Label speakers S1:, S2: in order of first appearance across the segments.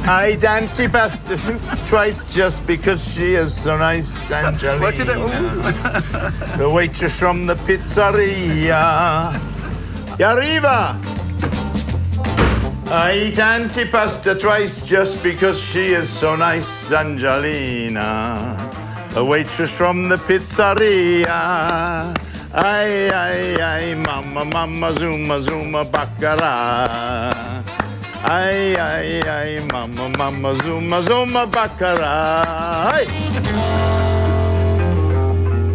S1: I eat antipasta twice just because she is so nice, Angelina.
S2: What did it?
S1: The waitress from the pizzeria. Yariva! I eat antipasta twice just because she is so nice, Angelina. The waitress from the pizzeria. Ay, mama, mama, zuma, zuma, baccarat. Ay, mama, mama, zuma, zuma, baccarat.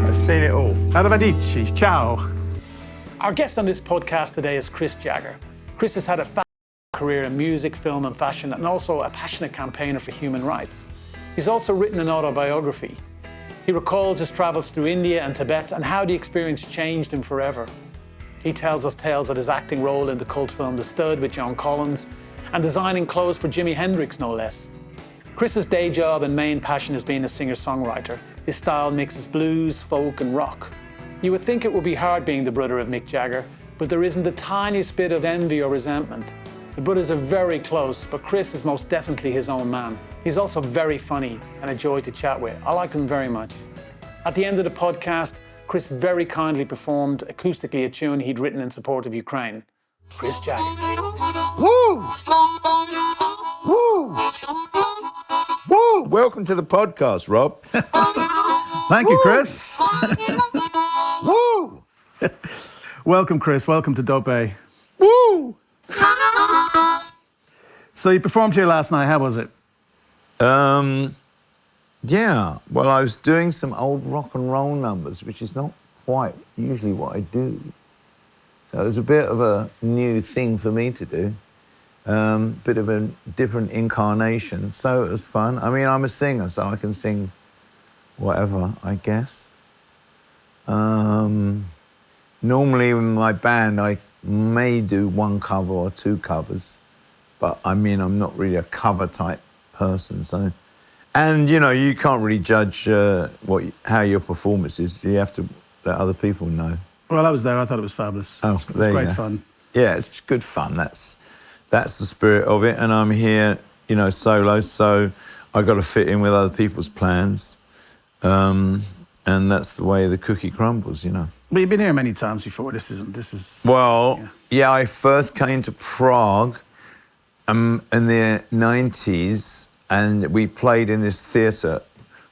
S1: I've seen it all.
S3: Arrivederci, ciao.
S4: Our guest on this podcast today is Chris Jagger. Chris has had a career in music, film and fashion, and also a passionate campaigner for human rights. He's also written an autobiography. He recalls his travels through India and Tibet and how the experience changed him forever. He tells us tales of his acting role in the cult film The Stud with Joan Collins and designing clothes for Jimi Hendrix, no less. Chris's day job and main passion is being a singer-songwriter. His style mixes blues, folk and rock. You would think it would be hard being the brother of Mick Jagger, but there isn't the tiniest bit of envy or resentment. The brothers are very close, but Chris is most definitely his own man. He's also very funny and a joy to chat with. I liked him very much. At the end of the podcast, Chris very kindly performed acoustically a tune he'd written in support of Ukraine. Chris Jagger.
S1: Woo! Woo! Woo! Welcome to the podcast, Rob.
S3: Thank you, Chris.
S1: Woo!
S3: Welcome, Chris. Welcome to Dope.
S1: Woo!
S3: So you performed here last night. How was it?
S1: Yeah. Well, I was doing some old rock and roll numbers, which is not quite usually what I do. So it was a bit of a new thing for me to do. Bit of a different incarnation. So it was fun. I mean, I'm a singer, so I can sing whatever, I guess. Normally in my band, I may do one cover or two covers, but I mean, I'm not really a cover type person. So, and you know, you can't really judge how your performance is. You have to let other people know.
S3: Well, I was there. I thought it was fabulous.
S1: Oh,
S3: It was great fun.
S1: Yeah, it's good fun. That's the spirit of it. And I'm here, you know, solo, so I got to fit in with other people's plans. And that's the way the cookie crumbles, you know.
S3: But you've been here many times before. This is.
S1: Well, yeah, I first came to Prague in the 90s, and we played in this theatre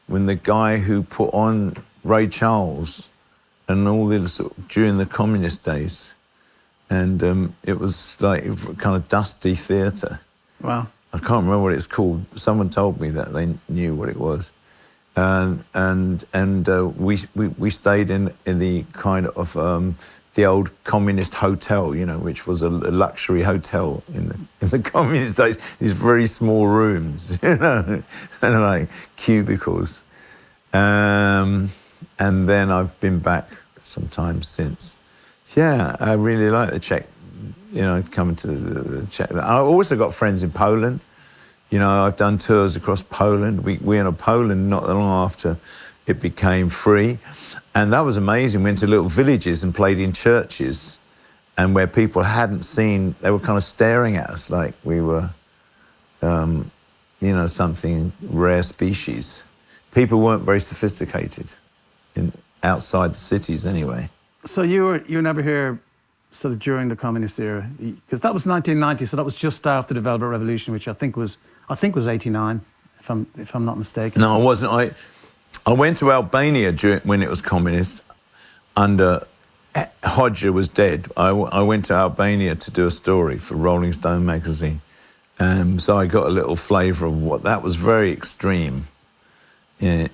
S1: when the guy who put on Ray Charles and all this during the communist days. And it was like a kind of dusty theatre.
S3: Wow.
S1: I can't remember what it's called. Someone told me that they knew what it was. And we stayed in the kind of the old communist hotel, you know, which was a luxury hotel in the communist days. These very small rooms, you know, and like cubicles. And then I've been back sometimes since. Yeah, I really like the Czech, you know, coming to the Czech. I also got friends in Poland. You know, I've done tours across Poland. We went to Poland not long after it became free. And that was amazing. Went to little villages and played in churches, and where people hadn't seen, they were kind of staring at us like we were, you know, something rare species. People weren't very sophisticated outside the cities anyway.
S3: So you were never here sort of during the communist era? Because that was 1990, so that was just after the Velvet Revolution, which I think was 89, if I'm not mistaken.
S1: No, I wasn't. I went to Albania when it was communist. Under Hodja was dead. I went to Albania to do a story for Rolling Stone magazine, so I got a little flavour of what that was. Very extreme in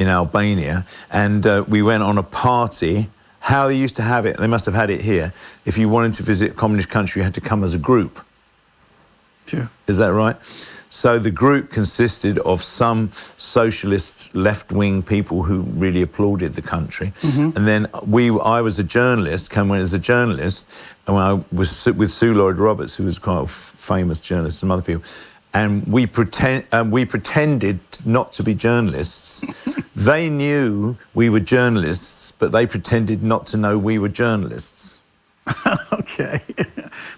S1: Albania, and we went on a party. How they used to have it, they must have had it here. If you wanted to visit a communist country, you had to come as a group.
S3: Sure.
S1: Is that right? So the group consisted of some socialist left-wing people who really applauded the country. Mm-hmm. And then I was a journalist, came in as a journalist, and I was with Sue Lloyd-Roberts, who was quite a famous journalist, and other people. And we pretended not to be journalists. They knew we were journalists, but they pretended not to know we were journalists.
S3: Okay.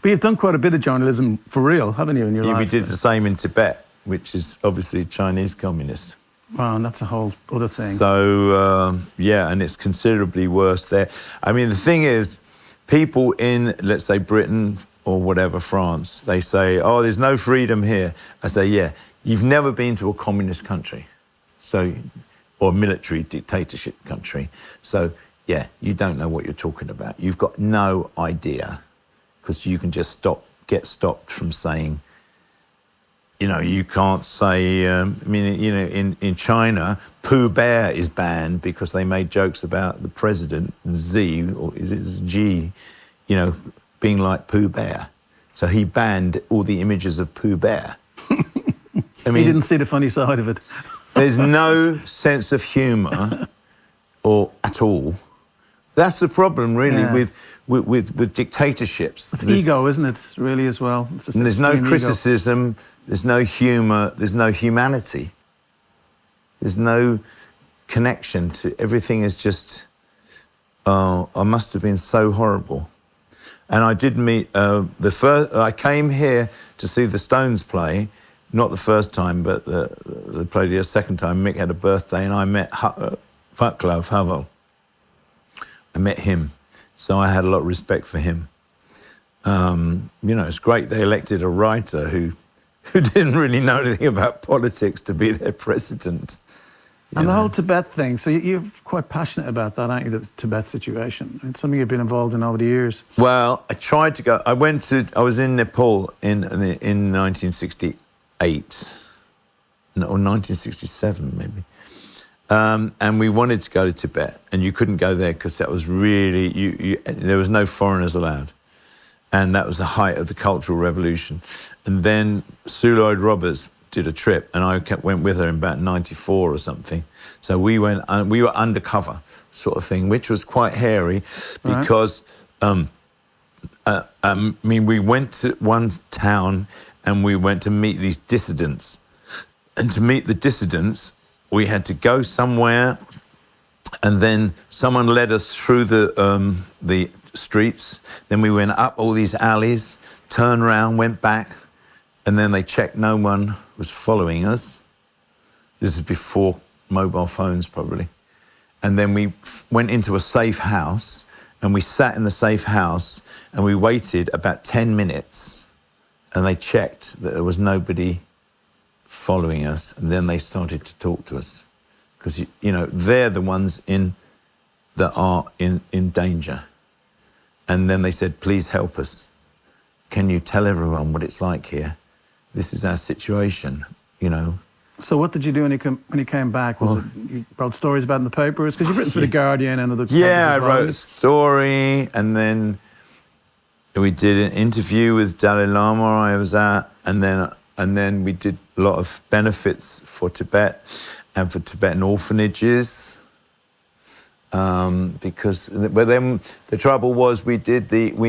S3: But you've done quite a bit of journalism for real, haven't you, in your
S1: Yeah, we
S3: life?
S1: did the same in Tibet, which is obviously Chinese communist.
S3: Wow, and that's a whole other thing.
S1: So, yeah, and it's considerably worse there. I mean, the thing is, people in, let's say, Britain or whatever, France, they say, oh, there's no freedom here. I say, yeah, you've never been to a communist country, so, or a military dictatorship country. So, yeah, you don't know what you're talking about. You've got no idea, because you can just get stopped from saying, you know, you can't say, I mean, you know, in China, Pooh Bear is banned because they made jokes about the president, Xi, or is it G, you know, being like Pooh Bear. So he banned all the images of Pooh Bear. I mean,
S3: he didn't see the funny side of it.
S1: there's no sense of humour or at all. That's the problem, really,
S3: Yeah.
S1: with dictatorships.
S3: It's ego, isn't it, really, as well? It's just
S1: And there's no
S3: extreme ego.
S1: criticism, there's no humour, there's no humanity. There's no connection to everything. Is just, oh, I must have been so horrible. And I did meet I came here to see the Stones play, not the first time, but they played the second time. Mick had a birthday, and I met Václav Havel. I met him, so I had a lot of respect for him. You know, it's great they elected a writer who didn't really know anything about politics to be their president.
S3: And the whole Tibet thing, so you're quite passionate about that, aren't you, the Tibet situation? It's something you've been involved in over the years.
S1: Well, I tried to go. I was in Nepal in 1968, or 1967 maybe. And we wanted to go to Tibet, and you couldn't go there because that was really, there was no foreigners allowed. And that was the height of the Cultural Revolution. And then Sue Lloyd-Roberts did a trip, and I went with her in about 94 or something. So we were undercover sort of thing, which was quite hairy because, I mean, we went to one town and we went to meet these dissidents. And to meet the dissidents, we had to go somewhere, and then someone led us through the streets. Then we went up all these alleys, turned around, went back, and then they checked no one was following us. This is before mobile phones, probably. And then we went into a safe house, and we sat in the safe house, and we waited about 10 minutes, and they checked that there was nobody following us, and then they started to talk to us, because you know they're the ones that are in danger. And then they said, please help us. Can you tell everyone what it's like here? This is our situation, you know.
S3: So what did you do when you came back? Was it, you wrote stories about it in the papers? Because you've written for The Guardian and other papers
S1: Yeah, I
S3: as well.
S1: wrote a story, and then we did an interview with Dalai Lama I was at, and then we did a lot of benefits for Tibet and for Tibetan orphanages. But then the trouble was we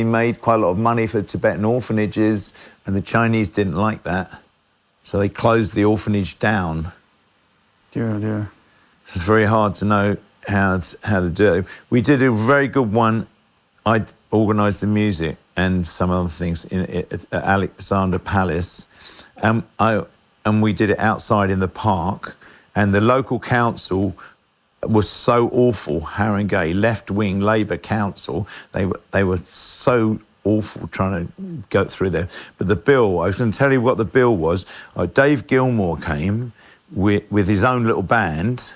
S1: made quite a lot of money for Tibetan orphanages, and the Chinese didn't like that. So they closed the orphanage down.
S3: Dear, dear.
S1: It's very hard to know how to do it. We did a very good one. I organised the music and some other things at Alexandra Palace. And we did it outside in the park. And the local council was so awful, Haringey, left-wing Labour council. They were so awful trying to go through there. But the bill, I was going to tell you what the bill was. Dave Gilmour came with his own little band.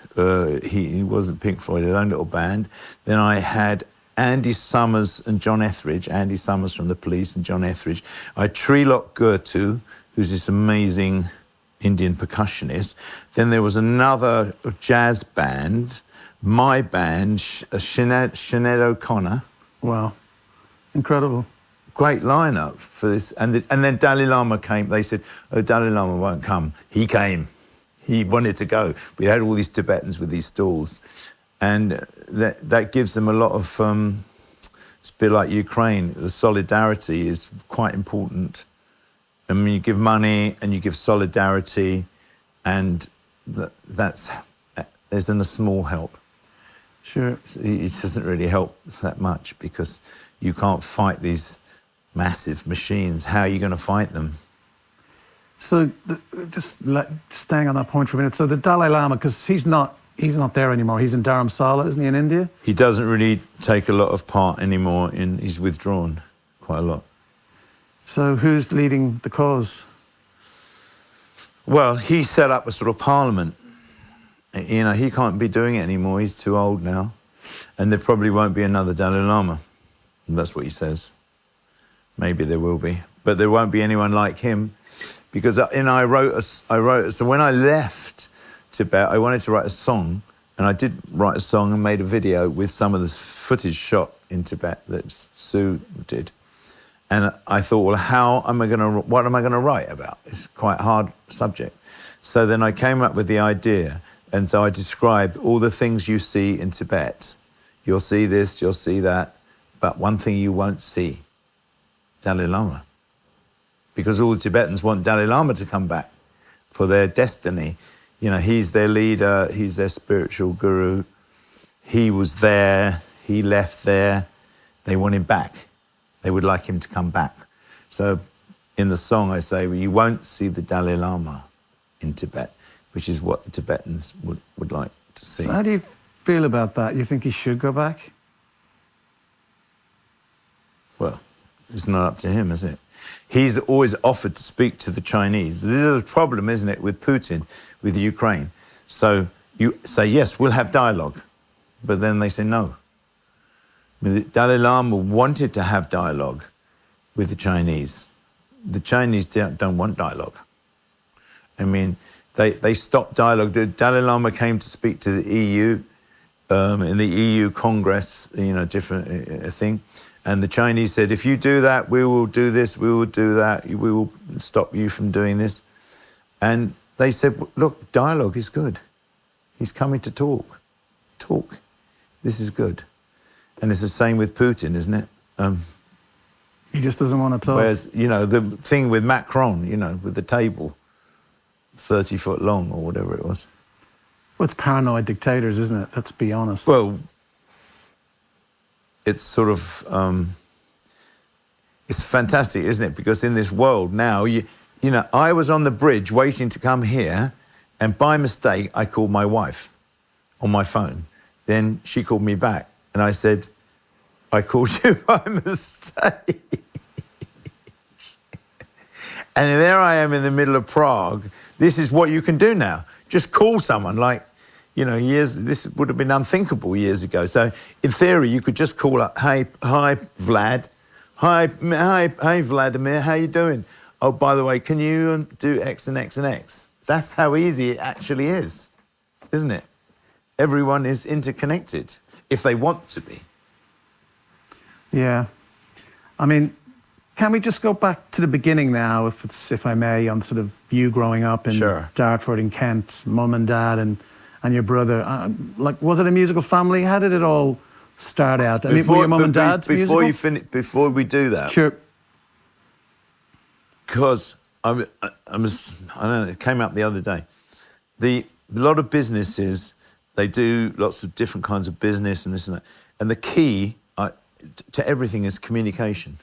S1: He wasn't Pink Floyd, his own little band. Then I had Andy Summers and John Etheridge, Andy Summers from the Police and John Etheridge. I had Trilok Gurtu, who's this amazing Indian percussionist. Then there was another jazz band, my band, Sinead O'Connor.
S3: Wow. Incredible.
S1: Great lineup for this. And then Dalai Lama came. They said, oh, Dalai Lama won't come. He came. He wanted to go. We had all these Tibetans with these stalls. And that gives them a lot of, it's a bit like Ukraine. The solidarity is quite important. I mean, you give money and you give solidarity, and there's a small help.
S3: Sure.
S1: It doesn't really help that much because you can't fight these massive machines. How are you going to fight them?
S3: So staying on that point for a minute. So the Dalai Lama, because he's not there anymore. He's in Dharamsala, isn't he, in India?
S1: He doesn't really take a lot of part anymore. He's withdrawn quite a lot.
S3: So who's leading the cause?
S1: Well, he set up a sort of parliament. You know, he can't be doing it anymore. He's too old now. And there probably won't be another Dalai Lama. And that's what he says. Maybe there will be. But there won't be anyone like him. Because so when I left Tibet, I wanted to write a song. And I did write a song and made a video with some of the footage shot in Tibet that Sue did. And I thought, well, what am I going to write about? It's quite a hard subject. So then I came up with the idea. And so I described all the things you see in Tibet. You'll see this, you'll see that, but one thing you won't see, Dalai Lama. Because all the Tibetans want Dalai Lama to come back for their destiny. You know, he's their leader, he's their spiritual guru. He was there, he left there. They want him back. They would like him to come back. So in the song I say, well, you won't see the Dalai Lama in Tibet, which is what the Tibetans would like to see.
S3: So how do you feel about that? You think he should go back?
S1: Well, it's not up to him, is it? He's always offered to speak to the Chinese. This is a problem, isn't it, with Putin, with Ukraine. So you say, yes, we'll have dialogue. But then they say no. I mean, the Dalai Lama wanted to have dialogue with the Chinese. The Chinese don't want dialogue. I mean, they stopped dialogue. The Dalai Lama came to speak to the EU in the EU Congress, you know, different thing. And the Chinese said, if you do that, we will do this, we will do that, we will stop you from doing this. And they said, look, dialogue is good. He's coming to talk. Talk. This is good. And it's the same with Putin, isn't it?
S3: He just doesn't want to talk.
S1: Whereas, you know, the thing with Macron, you know, with the table, 30 foot long or whatever it was.
S3: Well, it's paranoid dictators, isn't it? Let's be honest.
S1: Well, it's sort of, it's fantastic, isn't it? Because in this world now, you know, I was on the bridge waiting to come here, and by mistake, I called my wife on my phone. Then she called me back, and I said, I called you by mistake. And there I am in the middle of Prague. This is what you can do now. Just call someone, like, you know, this would have been unthinkable years ago. So in theory, you could just call up, hi, Vlad. Hi, Vladimir, how you doing? Oh, by the way, can you do X and X and X? That's how easy it actually is, isn't it? Everyone is interconnected, if they want to be.
S3: Yeah. I mean, can we just go back to the beginning now, if I may, on sort of you growing up in Dartford in Kent, mum and dad and your brother? Like, was it a musical family? How did it all start out? I mean, were your mum and dad musical?
S1: Before we do that,
S3: sure.
S1: Because I don't know, it came up the other day. A lot of businesses, they do lots of different kinds of business and this and that. And the key to everything is communication.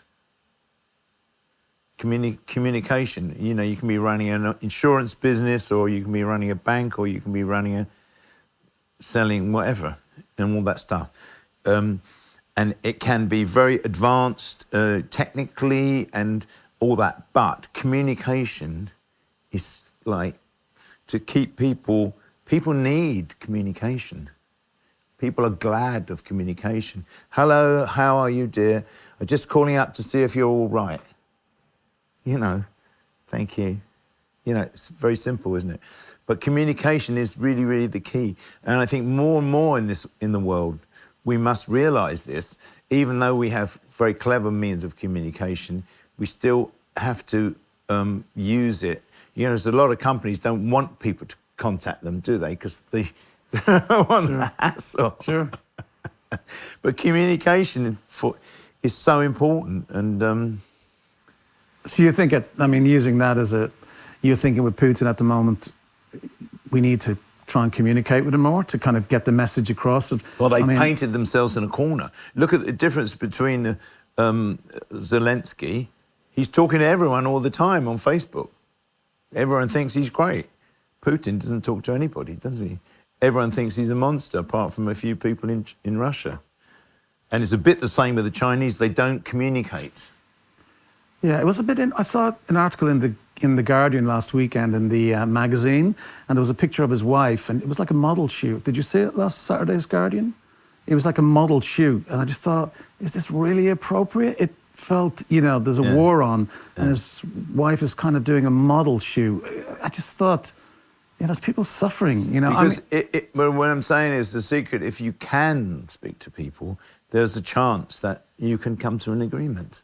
S1: Communication. You know, you can be running an insurance business, or you can be running a bank, or you can be running selling whatever and all that stuff. And it can be very advanced technically and all that. But communication is like, to keep people need communication. People are glad of communication. Hello, how are you, dear? I'm just calling up to see if you're all right. You know, thank you. You know, it's very simple, isn't it? But communication is really, really the key. And I think more and more in the world, we must realize this. Even though we have very clever means of communication, we still have to use it. You know, there's a lot of companies don't want people to contact them, do they? Because they don't want the hassle.
S3: Sure.
S1: But communication is so important. And
S3: so you think, using that as you're thinking with Putin at the moment, we need to try and communicate with them more, to kind of get the message across?
S1: Well, they painted themselves in a corner. Look at the difference between Zelensky. He's talking to everyone all the time on Facebook. Everyone thinks he's great. Putin doesn't talk to anybody, does he? Everyone thinks he's a monster, apart from a few people in Russia. And it's a bit the same with the Chinese. They don't communicate.
S3: Yeah, it was a bit. I saw an article in the Guardian last weekend in the magazine, and there was a picture of his wife, and it was like a model shoot. Did you see it last Saturday's Guardian? It was like a model shoot, and I just thought, is this really appropriate? It felt, there's a war on, and his wife is kind of doing a model shoot. I just thought, there's people suffering,
S1: Because what I'm saying is the secret, if you can speak to people, there's a chance that you can come to an agreement.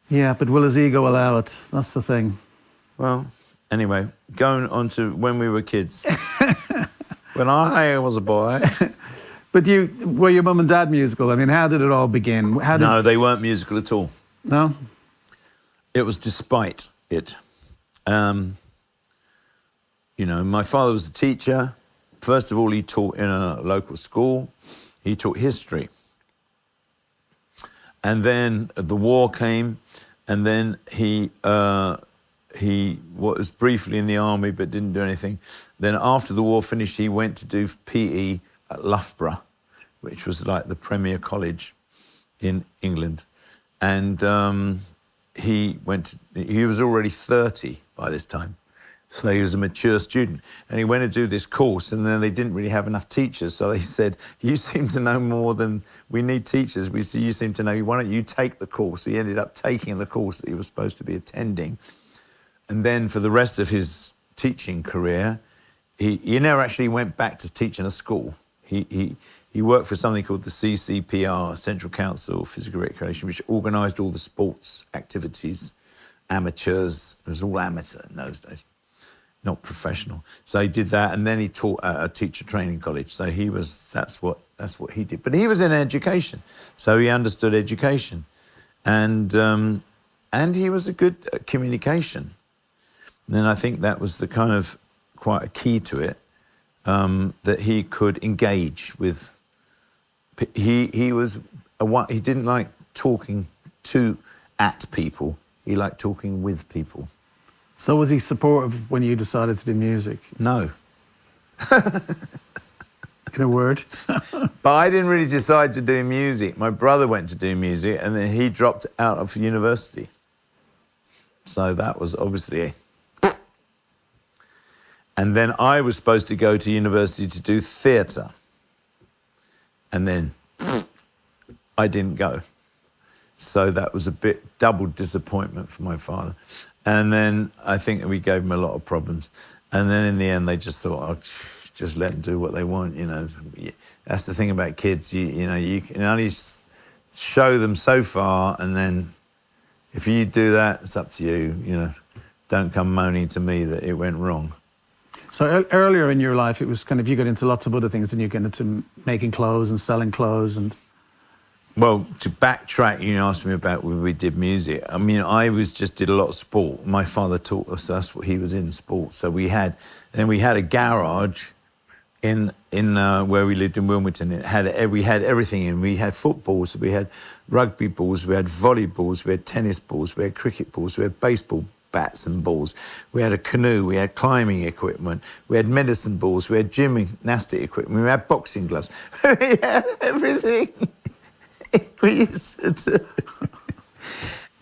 S3: Yeah, but will his ego allow it? That's the thing.
S1: Well, anyway, going on to when we were kids. When I was a boy.
S3: But were your mum and dad musical? I mean, how did it all begin?
S1: No, they weren't musical at all.
S3: No?
S1: It was despite it. My father was a teacher. First of all, he taught in a local school. He taught history. And then the war came, and then he was briefly in the army but didn't do anything. Then after the war finished, he went to do PE at Loughborough, which was like the premier college in England. And he was already 30 by this time. So he was a mature student, and he went to do this course, and then they didn't really have enough teachers. So they said, you seem to know more than we need teachers. You seem to know, why don't you take the course? He ended up taking the course that he was supposed to be attending. And then for the rest of his teaching career, he never actually went back to teach in a school. He worked for something called the CCPR, Central Council for Physical Recreation, which organised all the sports activities, amateurs. It was all amateur in those days, not professional. So he did that, and then he taught at a teacher training college. So that's what he did. But he was in education, so he understood education, and he was a good at communication. And I think that was the kind of quite a key to it, that he could engage with. He didn't like talking at people. He liked talking with people.
S3: So was he supportive when you decided to do music?
S1: No.
S3: In a word.
S1: But I didn't really decide to do music. My brother went to do music, and then he dropped out of university. So that was obviously... And then I was supposed to go to university to do theatre. And then I didn't go. So that was a bit double disappointment for my father. And then I think we gave him a lot of problems. And then in the end, they just thought, oh, just let them do what they want, That's the thing about kids. You can only show them so far, and then if you do that, it's up to you, Don't come moaning to me that it went wrong.
S3: So earlier in your life, it was kind of, you got into lots of other things, didn't you? Get into making clothes and selling clothes and...
S1: Well, to backtrack, you asked me about when we did music. I mean, did a lot of sport. My father taught us, that's what he was in, sport. So we had a garage in where we lived in Wilmington. We had everything in. We had footballs, we had rugby balls, we had volleyballs, we had tennis balls, we had cricket balls, we had baseball bats and balls. We had a canoe, we had climbing equipment, we had medicine balls, we had gymnastic equipment, we had boxing gloves. We had everything. We used to do.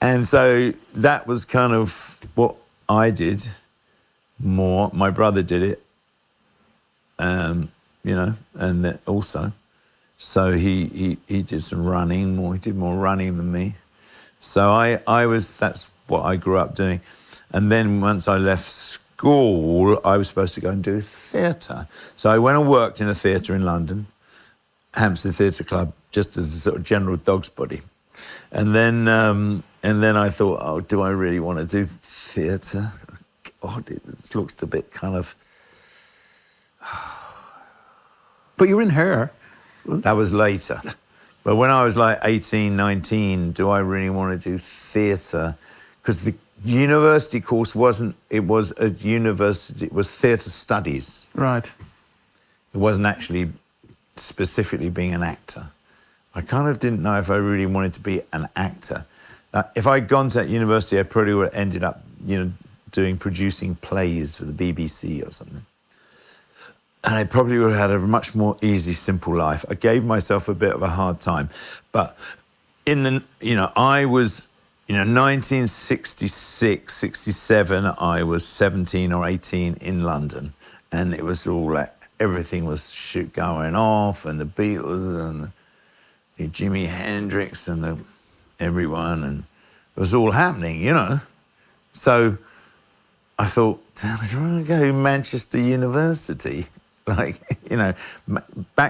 S1: And so that was kind of what I did more. My brother did it, and then also. So he did some running more. He did more running than me. So that's what I grew up doing. And then once I left school, I was supposed to go and do theatre. So I went and worked in a theatre in London, Hampstead Theatre Club, just as a sort of general dog's body. And then I thought, oh, do I really want to do theatre? God, it looks a bit kind of...
S3: But you were in Hair.
S1: That was later. But when I was like 18, 19, do I really want to do theatre? Because the university course it was theatre studies.
S3: Right.
S1: It wasn't actually specifically being an actor. I kind of didn't know if I really wanted to be an actor. If I'd gone to that university, I probably would have ended up, producing plays for the BBC or something. And I probably would have had a much more easy, simple life. I gave myself a bit of a hard time. But I was, 1966, 67, I was 17 or 18 in London. And it was all like, everything was going off, and the Beatles and Jimi Hendrix and everyone, and it was all happening, So I thought, damn it, I'm going to go to Manchester University. Back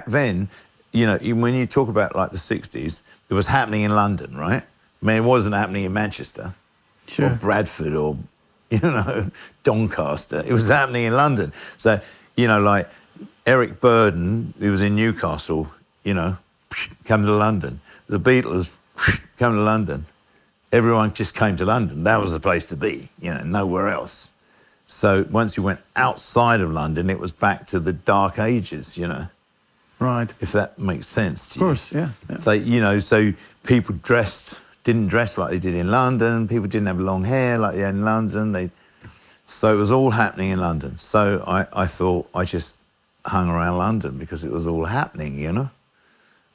S1: then, when you talk about like the 60s, it was happening in London, right? I mean, it wasn't happening in Manchester or Bradford or, Doncaster. It was happening in London. So, like Eric Burdon, who was in Newcastle, come to London. The Beatles come to London. Everyone just came to London. That was the place to be, nowhere else. So once you went outside of London, it was back to the dark ages,
S3: Right.
S1: If that makes sense to you.
S3: Of course, yeah.
S1: So, so people didn't dress like they did in London. People didn't have long hair like they had in London. So it was all happening in London. So I thought I just hung around London because it was all happening,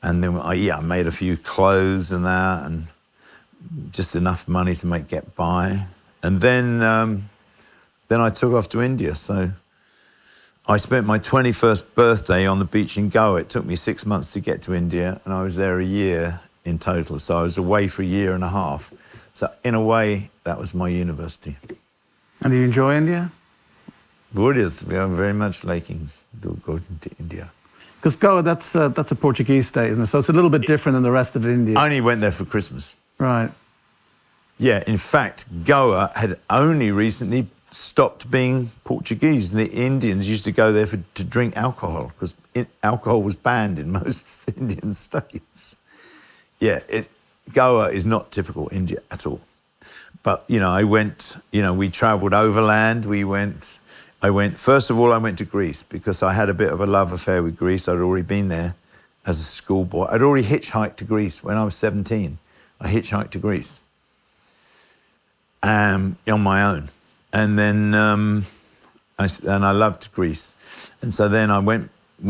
S1: And then I made a few clothes and that, and just enough money to get by. And then I took off to India. So I spent my 21st birthday on the beach in Goa. It took me 6 months to get to India, and I was there a year in total. So I was away for a year and a half. So in a way, that was my university.
S3: And do you enjoy India?
S1: It is. We are very much liking going to India.
S3: Because Goa, that's a Portuguese state, isn't it? So it's a little bit different than the rest of India.
S1: I only went there for Christmas.
S3: Right.
S1: Yeah, in fact, Goa had only recently stopped being Portuguese. The Indians used to go there to drink alcohol because alcohol was banned in most Indian states. Yeah, Goa is not typical India at all. But, I went, we travelled overland. First of all, I went to Greece because I had a bit of a love affair with Greece. I'd already been there as a schoolboy. I'd already hitchhiked to Greece when I was 17. I hitchhiked to Greece on my own. And then I loved Greece. And so then when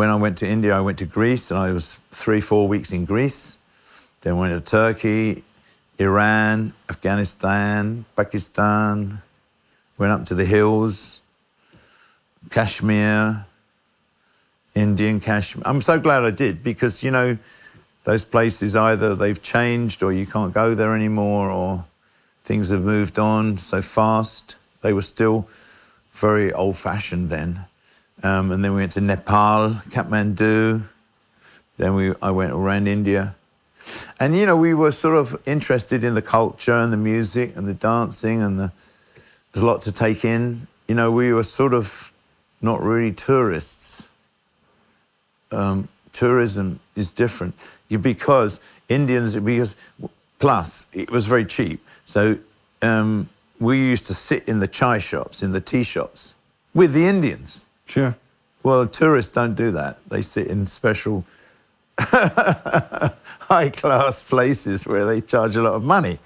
S1: I went to India, I went to Greece, and I was 3-4 weeks in Greece. Then went to Turkey, Iran, Afghanistan, Pakistan, went up to the hills, Kashmir, Indian Kashmir. I'm so glad I did because, those places either they've changed or you can't go there anymore or things have moved on so fast. They were still very old-fashioned then. And then we went to Nepal, Kathmandu. Then I went around India. And, we were sort of interested in the culture and the music and the dancing and there's a lot to take in. We were sort of not really tourists. Tourism is different because plus it was very cheap. So we used to sit in the chai shops, in the tea shops with the Indians.
S3: Sure.
S1: Well, tourists don't do that. They sit in special high-class places where they charge a lot of money.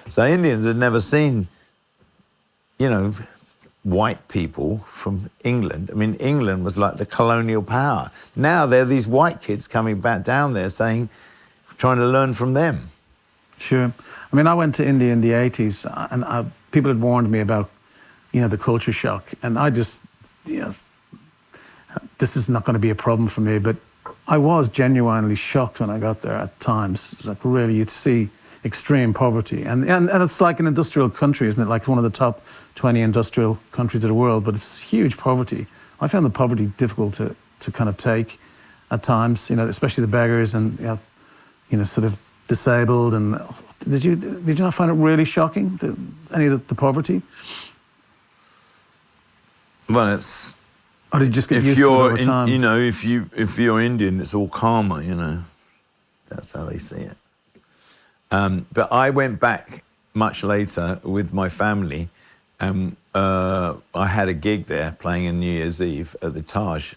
S1: So Indians had never seen, white people from England. I mean, England was like the colonial power. Now there are these white kids coming back down there trying to learn from them.
S3: Sure. I mean, I went to India in the 80s, and people had warned me about, the culture shock. And I just, this is not going to be a problem for me. But I was genuinely shocked when I got there at times. It was like, really, you'd see extreme poverty. And it's like an industrial country, isn't it? Like one of the top 20 industrial countries of the world, but it's huge poverty. I found the poverty difficult to kind of take at times, especially the beggars and, sort of disabled. And did you not find it really shocking, any of the poverty?
S1: Well, it's...
S3: Or did you just get used to it over time?
S1: If you're Indian, it's all karma, That's how they see it. But I went back much later with my family. I had a gig there playing on New Year's Eve at the Taj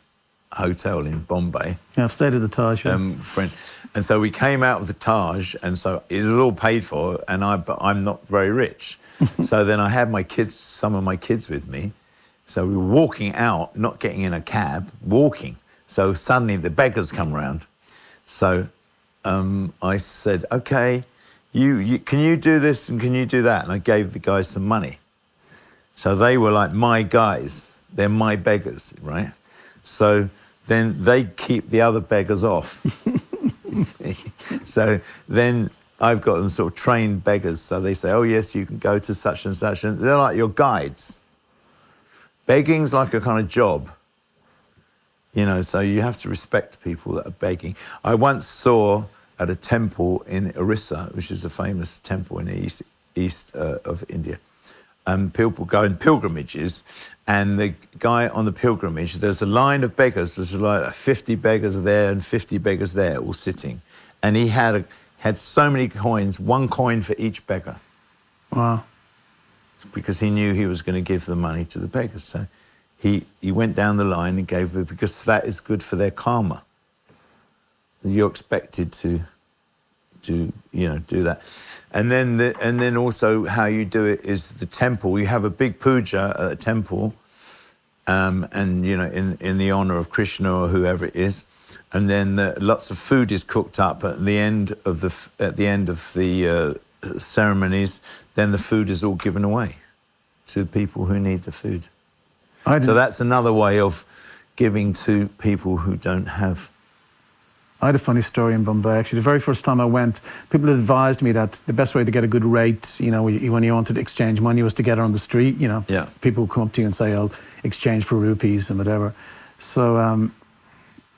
S1: hotel in Bombay.
S3: Yeah, I've stayed at the Taj. Yeah.
S1: Friend. And so we came out of the Taj, and so it was all paid for, but I'm not very rich. So then I had some of my kids with me. So we were walking out, not getting in a cab, walking. So suddenly the beggars come round. So I said, okay, can you do this and can you do that? And I gave the guys some money. So they were like my guys. They're my beggars, right? So then they keep the other beggars off. You see? So then I've got them sort of trained beggars. So they say, oh, yes, you can go to such and such. And they're like your guides. Begging's like a kind of job. You know, so you have to respect people that are begging. I once saw at a temple in Orissa, which is a famous temple in the east of India, people go in pilgrimages, and the guy on the pilgrimage, there's a line of beggars. There's like 50 beggars there and 50 beggars there, all sitting, and he had so many coins, 1 coin for each beggar.
S3: Wow.
S1: Because he knew he was going to give the money to the beggars. So he went down the line and gave it, because that is good for their karma. You're expected to do that. And then also how you do it is the temple. You have a big puja at a temple, and you know, in the honor of Krishna or whoever it is. And then lots of food is cooked up at the end of the ceremonies. Then the food is all given away to people who need the food. So that's another way of giving to people who don't have.
S3: I had a funny story in Bombay. Actually, the very first time I went, people had advised me that the best way to get a good rate, you know, when you wanted to exchange money, was to get it on the street. You know,
S1: yeah.
S3: People would come up to you and say, "I'll exchange for rupees and whatever." So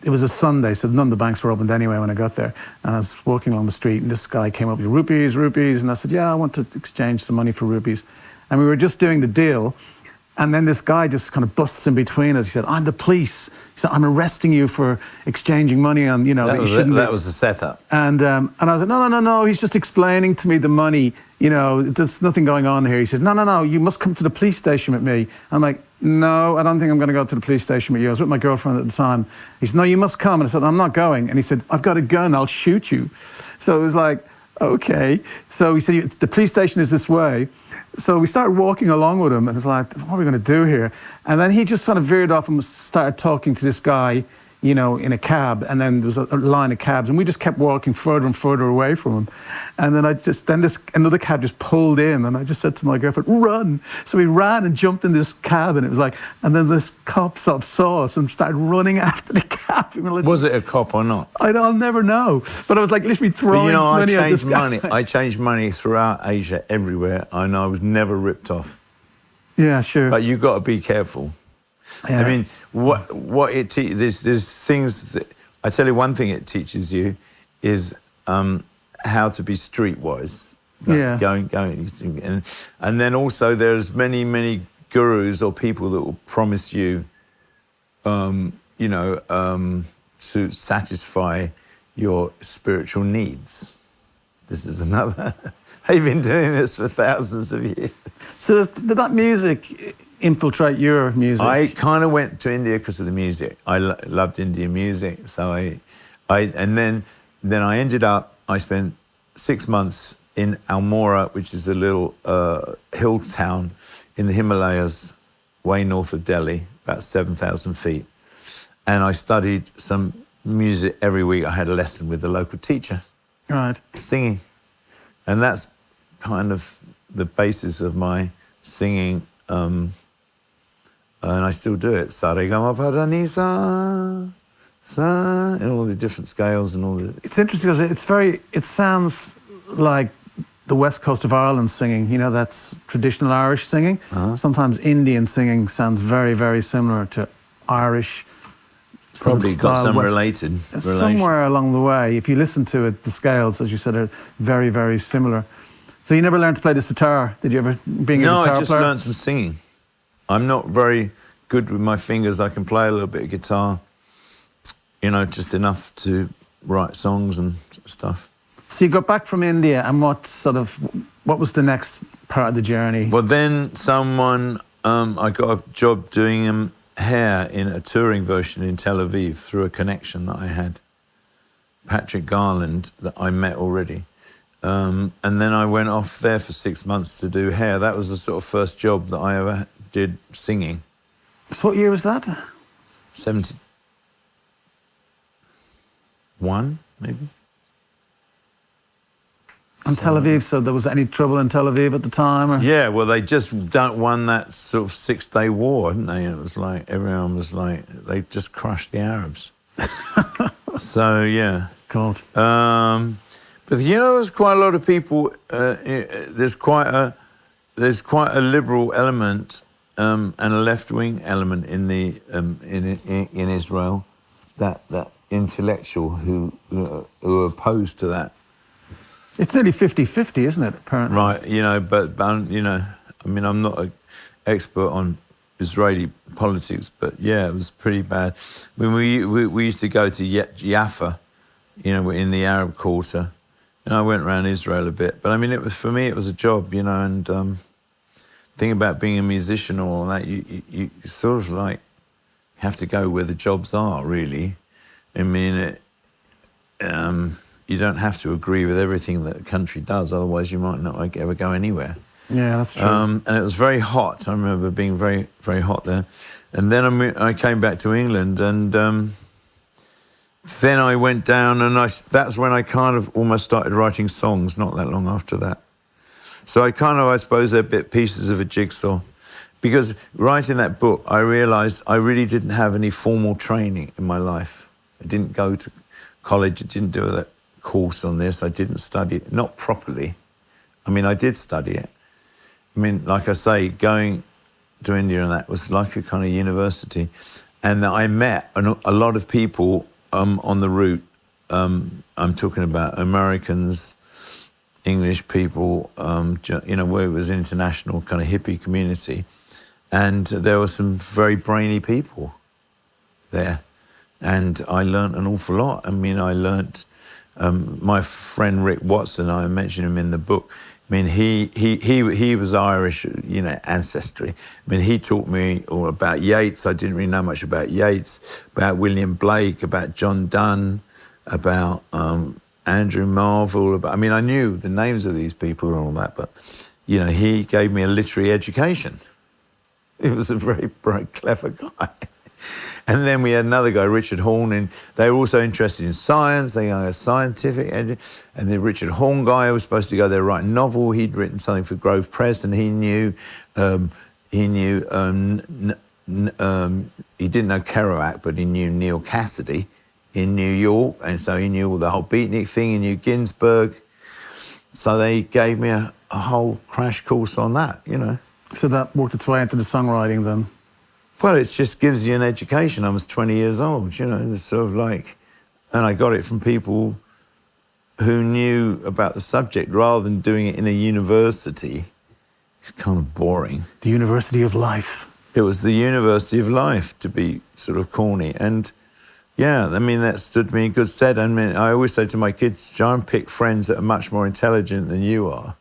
S3: it was a Sunday, so none of the banks were opened anyway when I got there. And I was walking along the street, and this guy came up with rupees, and I said, "Yeah, I want to exchange some money for rupees." And we were just doing the deal. And then this guy just kind of busts in between us. He said, "I'm the police." He said, "I'm arresting you for exchanging money on, you know."
S1: That was a setup.
S3: And I was like, no. He's just explaining to me the money. You know, there's nothing going on here. He said, no. You must come to the police station with me. I'm like, no, I don't think I'm going to go to the police station with you. I was with my girlfriend at the time. He said, no, you must come. And I said, I'm not going. And he said, I've got a gun. I'll shoot you. So it was like, okay. So he said, the police station is this way. So we started walking along with him, and it's like, what are we going to do here? And then he just kind of veered off and started talking to this guy, you know, in a cab. And then there was a line of cabs, and we just kept walking further and further away from him. And then another cab just pulled in, and I just said to my girlfriend, "Run!" So we ran and jumped in this cab, and it was like, and then this cop sort of saw us and started running after the cab. We were like,
S1: was it a cop or not?
S3: I'll never know. But I was like literally throwing money at this guy.
S1: I changed money throughout Asia, everywhere, and I was never ripped off.
S3: Yeah, sure.
S1: But you've got to be careful. Yeah. I mean, what it teaches, there's things that, I tell you one thing it teaches you is how to be streetwise. Going. And then also there's many gurus or people that will promise you, to satisfy your spiritual needs. This is another, I've been doing this for thousands of years.
S3: So did that music infiltrate your music?
S1: I kind of went to India because of the music. I loved Indian music, so and then I ended up. I spent 6 months in Almora, which is a little hill town in the Himalayas, way north of Delhi, about 7,000 feet, and I studied some music every week. I had a lesson with the local teacher,
S3: right,
S1: singing, and that's kind of the basis of my singing. And I still do it. Sa-re-ga-ma-pa-da-ni-sa, sa, and all the different scales and all the...
S3: It's interesting because it sounds like the west coast of Ireland singing. You know, that's traditional Irish singing. Uh-huh. Sometimes Indian singing sounds very, very similar to Irish.
S1: Probably got some relation.
S3: Somewhere along the way, if you listen to it, the scales, as you said, are very, very similar. So you never learned to play the sitar? Did you ever, being a guitar player?
S1: No, I just learned some singing. I'm not very good with my fingers. I can play a little bit of guitar, you know, just enough to write songs and stuff.
S3: So you got back from India, and what was the next part of the journey?
S1: Well, then I got a job doing Hair in a touring version in Tel Aviv through a connection that I had. Patrick Garland, that I met already. And then I went off there for 6 months to do Hair. That was the sort of first job that I ever did singing.
S3: So what year was that?
S1: 71, maybe.
S3: And Tel Aviv, so there was any trouble in Tel Aviv at the time? Or?
S1: Yeah, well, they just won that sort of 6-day war, hadn't they? And it was like, everyone was like, they just crushed the Arabs. So, yeah.
S3: God.
S1: But you know, there's quite a lot of people, there's quite a liberal element and a left-wing element in the in Israel, that intellectual who are opposed to that.
S3: It's nearly 50-50, isn't it, apparently?
S1: Right, you know, but you know, I mean, I'm not an expert on Israeli politics, but yeah, it was pretty bad. When we used to go to Jaffa, you know, in the Arab Quarter, and I went around Israel a bit. But I mean, for me, it was a job, you know, and thing about being a musician or all that, you sort of like have to go where the jobs are, really. I mean, you don't have to agree with everything that a country does, otherwise you might not ever go anywhere.
S3: Yeah, that's true.
S1: And it was very hot. I remember being very, very hot there. And then I came back to England, and then I went down, and that's when I kind of almost started writing songs, not that long after that. So I suppose they're pieces of a jigsaw. Because writing that book, I realised I really didn't have any formal training in my life. I didn't go to college, I didn't do a course on this, I didn't study it, not properly. I mean, I did study it. I mean, like I say, going to India and that was like a kind of university. And I met a lot of people on the route. I'm talking about Americans, English people, you know, where it was an international kind of hippie community. And there were some very brainy people there. And I learnt an awful lot. I mean, I learnt, my friend Rick Watson, I mentioned him in the book. I mean, he was Irish, you know, ancestry. I mean, he taught me all about Yeats. I didn't really know much about Yeats, about William Blake, about John Donne, about Andrew Marvell. I mean, I knew the names of these people and all that, but, you know, he gave me a literary education. He was a very bright, clever guy. And then we had another guy, Richard Horne, and they were also interested in science. They had a scientific, and the Richard Horne guy was supposed to go there write a novel. He'd written something for Grove Press, and he didn't know Kerouac, but he knew Neil Cassidy in New York, and so he knew all the whole beatnik thing. He knew Ginsberg. So they gave me a whole crash course on that, you know.
S3: So that worked its way into the songwriting then?
S1: Well, it just gives you an education. I was 20 years old, you know, it's sort of like, and I got it from people who knew about the subject rather than doing it in a university. It's kind of boring.
S3: The University of Life.
S1: It was the University of Life, to be sort of corny. And yeah, I mean, that stood me in good stead. I mean, I always say to my kids, try and pick friends that are much more intelligent than you are.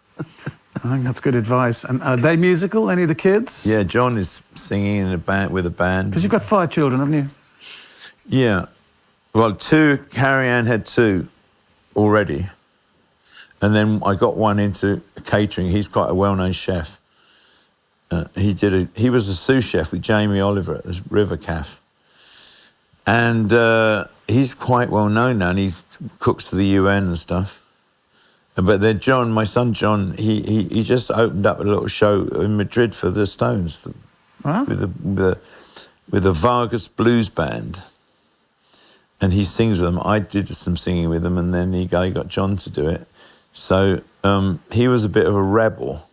S3: I think that's good advice. And are they musical, any of the kids?
S1: Yeah, John is singing in a band with a band.
S3: Because you've got 5 children, haven't you?
S1: Yeah. Well, 2, Carrie Ann had 2 already. And then I got one into catering. He's quite a well-known chef. He was a sous chef with Jamie Oliver at the River Caf. And he's quite well known now, and he cooks for the UN and stuff. But then John, my son John, he just opened up a little show in Madrid for the Stones,
S3: Wow.
S1: with the Vargas Blues Band, and he sings with them. I did some singing with them, and then he got John to do it. So he was a bit of a rebel,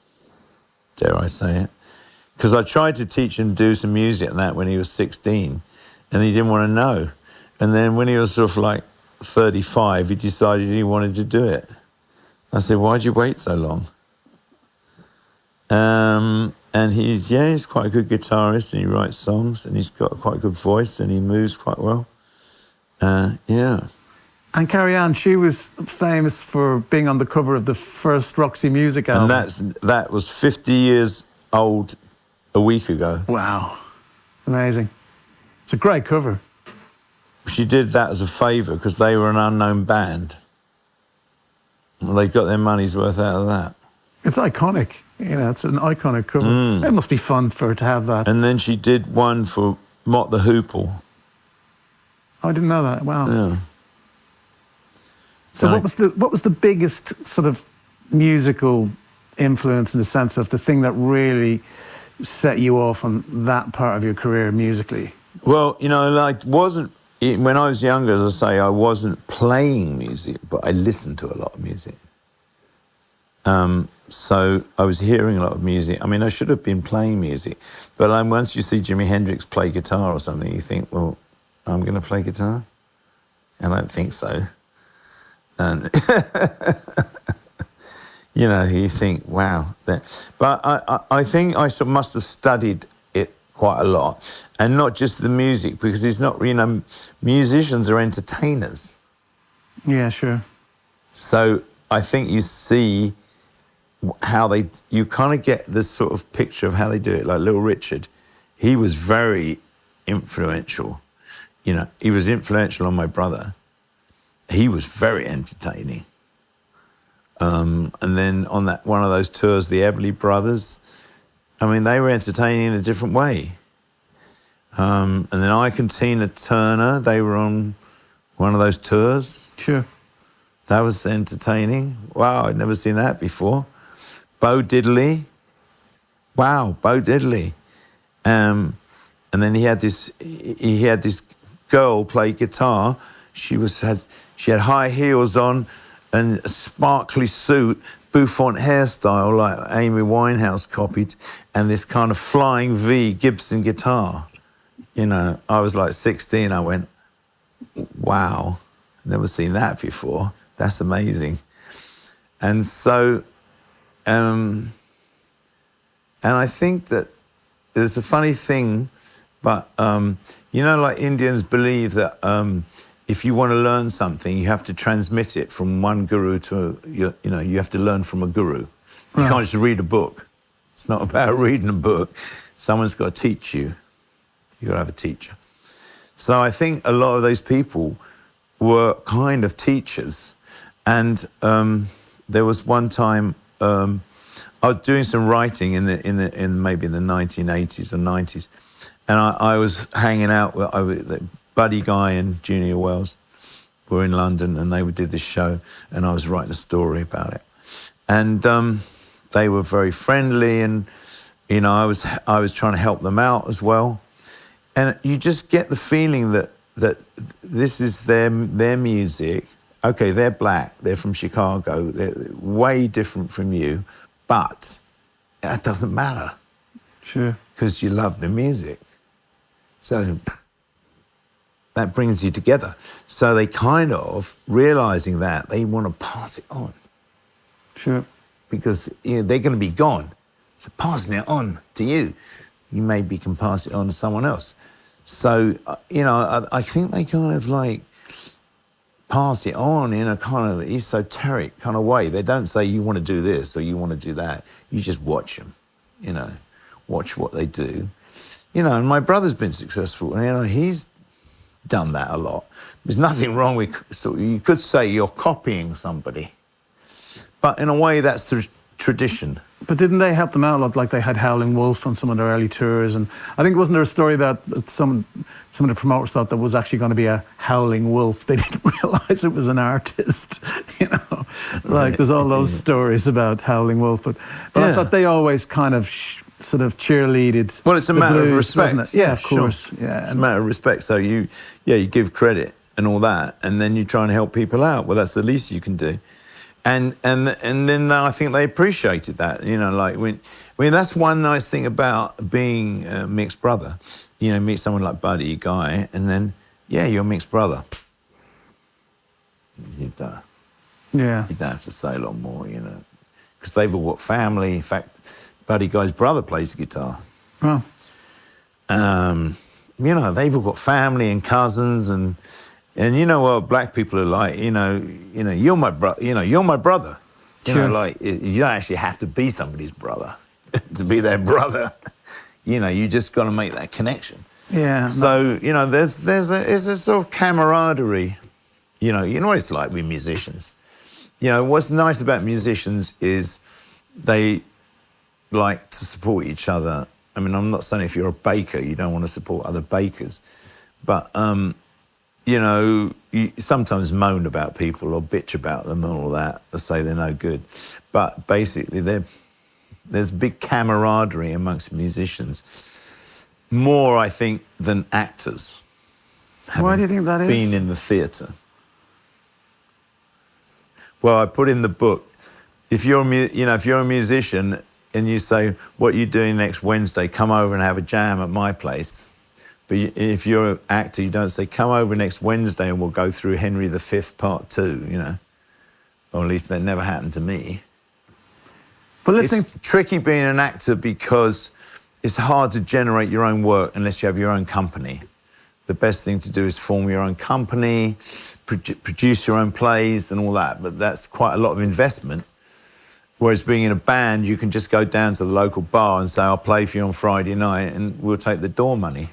S1: dare I say it, because I tried to teach him to do some music and that when he was 16, and he didn't want to know. And then when he was sort of like 35, he decided he wanted to do it. I said, why'd you wait so long? And he's quite a good guitarist, and he writes songs, and he's got quite a good voice, and he moves quite well. Yeah.
S3: And Carrie Ann, she was famous for being on the cover of the first Roxy Music album.
S1: And that was 50 years old a week ago.
S3: Wow. Amazing. It's a great cover.
S1: She did that as a favour because they were an unknown band. Well, they got their money's worth out of that.
S3: It's iconic. You know, it's an iconic cover. It must be fun for her to have that.
S1: And then she did one for Mott the Hoople.
S3: Oh, I didn't know that. Wow.
S1: Yeah.
S3: So what was the biggest sort of musical influence in the sense of the thing that really set you off on that part of your career musically?
S1: Well, you know, like when I was younger, as I say, I wasn't playing music, but I listened to a lot of music. So I was hearing a lot of music. I mean, I should have been playing music, but once you see Jimi Hendrix play guitar or something, you think, well, I'm going to play guitar? And I don't think so. And, you know, you think, wow. But I think I must have studied it quite a lot. And not just the music, because it's not, you know, musicians are entertainers.
S3: Yeah, sure.
S1: So I think you see how you kind of get this sort of picture of how they do it. Like Little Richard, he was very influential. You know, he was influential on my brother. He was very entertaining. And then on one of those tours, the Everly Brothers, I mean, they were entertaining in a different way. And then Ike and Tina Turner, they were on one of those tours.
S3: Sure.
S1: That was entertaining. Wow, I'd never seen that before. Bo Diddley. Wow, Bo Diddley. And then he had this girl play guitar. She had high heels on and a sparkly suit, bouffant hairstyle like Amy Winehouse copied, and this kind of flying V Gibson guitar. You know, I was like 16. I went, wow, never seen that before. That's amazing. And so, and I think that there's a funny thing, but, you know, like Indians believe that if you want to learn something, you have to transmit it from one guru to, you know, you have to learn from a guru. You can't just read a book. It's not about reading a book. Someone's got to teach you. You've got to have a teacher. So I think a lot of those people were kind of teachers. And there was one time I was doing some writing in maybe in the 1980s or 90s, and I was hanging out with Buddy Guy and Junior Wells were in London, and they did this show, and I was writing a story about it. And they were very friendly, and you know, I was trying to help them out as well. And you just get the feeling that this is their music. Okay, they're black, they're from Chicago, they're way different from you, but that doesn't matter.
S3: Sure.
S1: Because you love the music. So that brings you together. So they kind of, realizing that, they want to pass it on.
S3: Sure.
S1: Because you know, they're going to be gone. So passing it on to you, you maybe can pass it on to someone else. So, you know, I think they kind of like pass it on in a kind of esoteric kind of way. They don't say you want to do this or you want to do that. You just watch them, you know, watch what they do. You know, and my brother's been successful, and you know, he's done that a lot. There's nothing wrong with, so you could say you're copying somebody, but in a way that's the tradition.
S3: But didn't they help them out a lot? Like they had Howling Wolf on some of their early tours, and I think wasn't there a story about some of the promoters thought there was actually going to be a Howling Wolf. They didn't realise it was an artist, you know. Like there's all those stories about Howling Wolf, but yeah. I thought they always kind of sort of cheerleaded.
S1: Well, it's a matter of respect,
S3: wasn't it? Yeah, of course.
S1: Sure.
S3: Yeah,
S1: it's a matter of respect. So you give credit and all that, and then you try and help people out. Well, that's the least you can do. And then I think they appreciated that, you know, like that's one nice thing about being Mick's brother. You know, meet someone like Buddy Guy, and then you're Mick's brother. You don't have to say a lot more, you know, because they've all got family. In fact, Buddy Guy's brother plays the guitar.
S3: Oh.
S1: You know, they've all got family and cousins and you know what black people are like. You know, you're my brother. You know, you're my brother. You know, like you don't actually have to be somebody's brother to be their brother. You know, you just got to make that connection.
S3: Yeah.
S1: So, you know, there's a sort of camaraderie. You know what it's like with musicians. You know, what's nice about musicians is they like to support each other. I mean, I'm not saying if you're a baker, you don't want to support other bakers. But, you know, you sometimes moan about people or bitch about them and all that, or say they're no good. But basically, there's big camaraderie amongst musicians. More, I think, than actors.
S3: Why do you think that is?
S1: Being in the theatre. Well, I put in the book, if you're a musician and you say, what are you doing next Wednesday? Come over and have a jam at my place. But if you're an actor, you don't say, come over next Wednesday and we'll go through Henry V Part 2, you know. Or at least that never happened to me.
S3: But listening...
S1: It's tricky being an actor because it's hard to generate your own work unless you have your own company. The best thing to do is form your own company, produce your own plays and all that, but that's quite a lot of investment. Whereas being in a band, you can just go down to the local bar and say, I'll play for you on Friday night and we'll take the door money.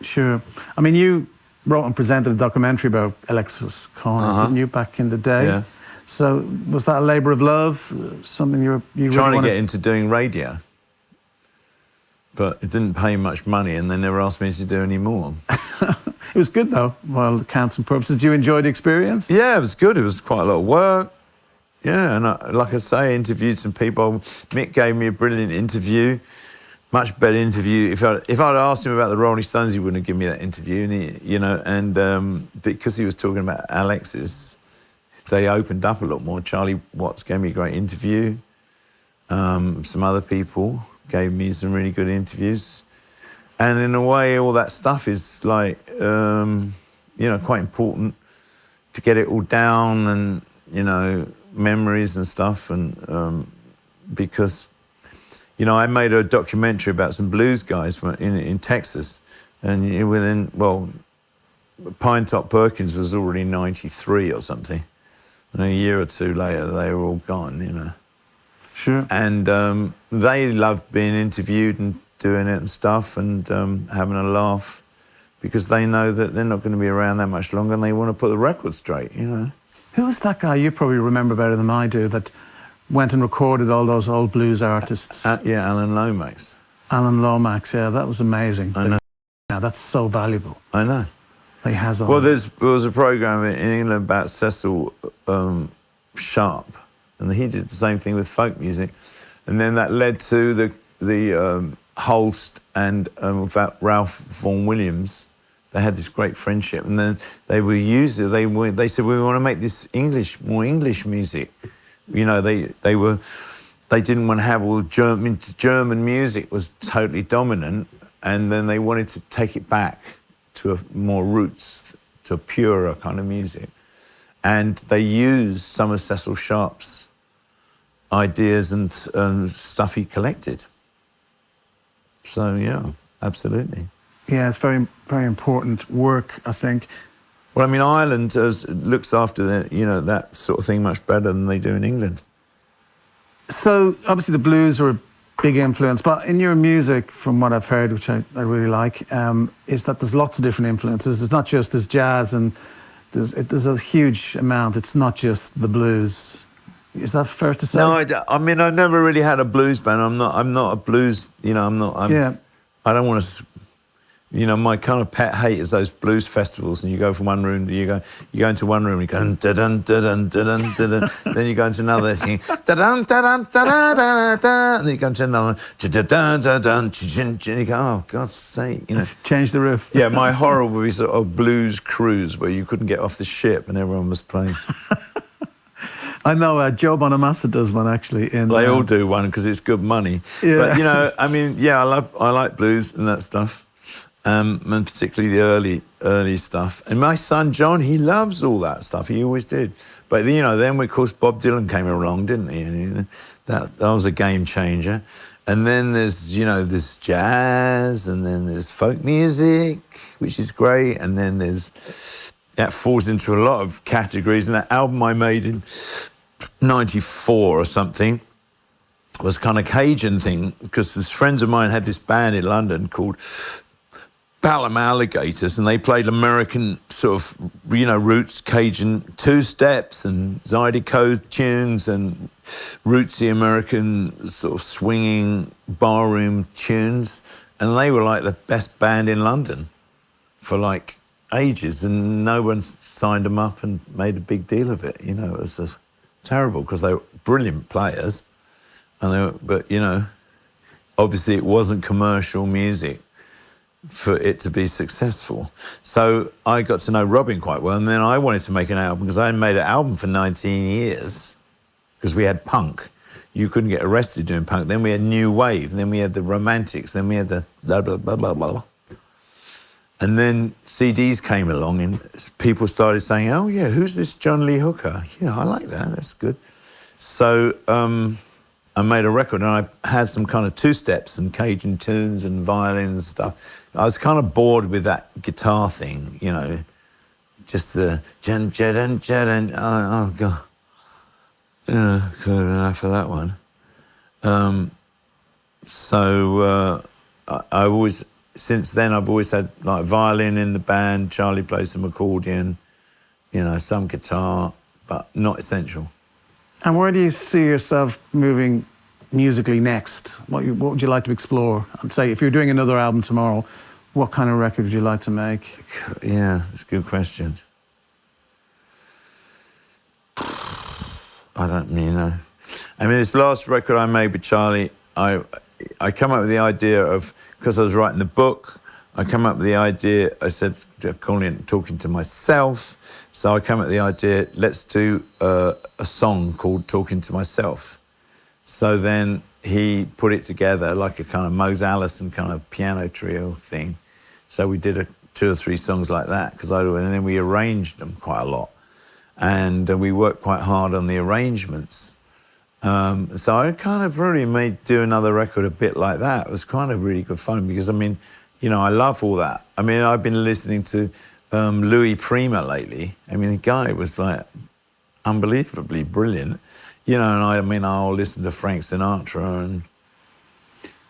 S3: Sure. I mean, you wrote and presented a documentary about Alexis Corner, didn't you, back in the day?
S1: Yeah.
S3: So was that a labour of love, something you really
S1: Trying to get into doing radio. But it didn't pay much money and they never asked me to do any more.
S3: It was good, though, while it counts and purposes. Did you enjoy the experience?
S1: Yeah, it was good. It was quite a lot of work. Yeah, and like I say, I interviewed some people. Mick gave me a brilliant interview, much better interview. If I'd asked him about the Rolling Stones, he wouldn't have given me that interview. And because he was talking about Alexis, they opened up a lot more. Charlie Watts gave me a great interview. Some other people gave me some really good interviews. And in a way, all that stuff is like, quite important to get it all down and, memories and stuff. And because, I made a documentary about some blues guys in Texas. And Pine Top Perkins was already 93 or something. And a year or two later, they were all gone,
S3: Sure.
S1: And they loved being interviewed and doing it and stuff and having a laugh because they know that they're not going to be around that much longer and they want to put the record straight,
S3: Who was that guy, you probably remember better than I do, that went and recorded all those old blues artists?
S1: Alan Lomax.
S3: Alan Lomax, yeah, that was amazing.
S1: I know.
S3: Yeah, that's so valuable.
S1: I know.
S3: He has all.
S1: Well, there was a programme in England about Cecil Sharp, and he did the same thing with folk music, and then that led to the Holst and Ralph Vaughan Williams. They had this great friendship, and then they were used. They said we want to make this more English music. They didn't want to have all the German music was totally dominant, and then they wanted to take it back to more roots, to a purer kind of music. And they used some of Cecil Sharp's ideas and stuff he collected. So, yeah, absolutely.
S3: Yeah, it's very, very important work, I think.
S1: Well, I mean, Ireland looks after that sort of thing much better than they do in England.
S3: So, obviously, the blues are a big influence, but in your music, from what I've heard, which I really like, is that there's lots of different influences. It's not just there's jazz and there's a huge amount. It's not just the blues. Is that fair to say?
S1: No, I mean, I never really had a blues band. I'm not a blues. I don't want to. My kind of pet hate is those blues festivals, and you go from one room, you go into one room, and you go da dun da dun da dun da dun, then you go into another, da dun da dun da da da da, and then you go into another, da dun da dun, and you go, oh God's sake,
S3: Change the riff.
S1: Yeah, my horror would be sort of blues cruise where you couldn't get off the ship and everyone was playing.
S3: I know Joe Bonamassa does one actually.
S1: They all do one because it's good money.
S3: Yeah.
S1: But I like blues and that stuff. And particularly the early stuff. And my son John, he loves all that stuff. He always did. But then of course Bob Dylan came along, didn't he? And that was a game changer. And then there's there's jazz, and then there's folk music, which is great. And then that falls into a lot of categories. And that album I made in '94 or something was kind of Cajun thing, because friends of mine had this band in London called Balham Alligators, and they played American sort of, you know, roots Cajun two-steps and Zydeco tunes and rootsy American sort of swinging barroom tunes. And they were like the best band in London for like ages, and no one signed them up and made a big deal of it. You know, it was terrible because they were brilliant players, and they were, but you know, obviously it wasn't commercial music for it to be successful. So I got to know Robin quite well, and then I wanted to make an album because I hadn't made an album for 19 years because we had punk. You couldn't get arrested doing punk. Then we had new wave, then we had the romantics, then we had the blah, blah, blah, blah, blah. And then CDs came along and people started saying, oh yeah, who's this John Lee Hooker? Yeah, I like that, that's good. So I made a record, and I had some kind of two-steps and Cajun tunes and violins and stuff. I was kind of bored with that guitar thing, you know, just the oh God. Yeah, could have enough of that one. I always, since then, I've always had like violin in the band, Charlie plays some accordion, you know, some guitar, but not essential.
S3: And where do you see yourself moving musically next? What would you like to explore? I'd say if you're doing another album tomorrow, what kind of record would you like to make?
S1: Yeah, that's a good question. I don't really know. I mean, this last record I made with Charlie, I come up with the idea of, because I was writing the book, I come up with the idea, I said, calling it Talking to Myself. So I came up with the idea, let's do a song called Talking to Myself. So then he put it together like a kind of Mose Allison kind of piano trio thing. So we did 2 or 3 songs like that, and then we arranged them quite a lot. And we worked quite hard on the arrangements. So I kind of really do another record a bit like that. It was kind of really good fun because, I mean, you know, I love all that. I mean, I've been listening to Louis Prima lately. I mean, the guy was like unbelievably brilliant. You know, and I mean, I'll listen to Frank Sinatra and...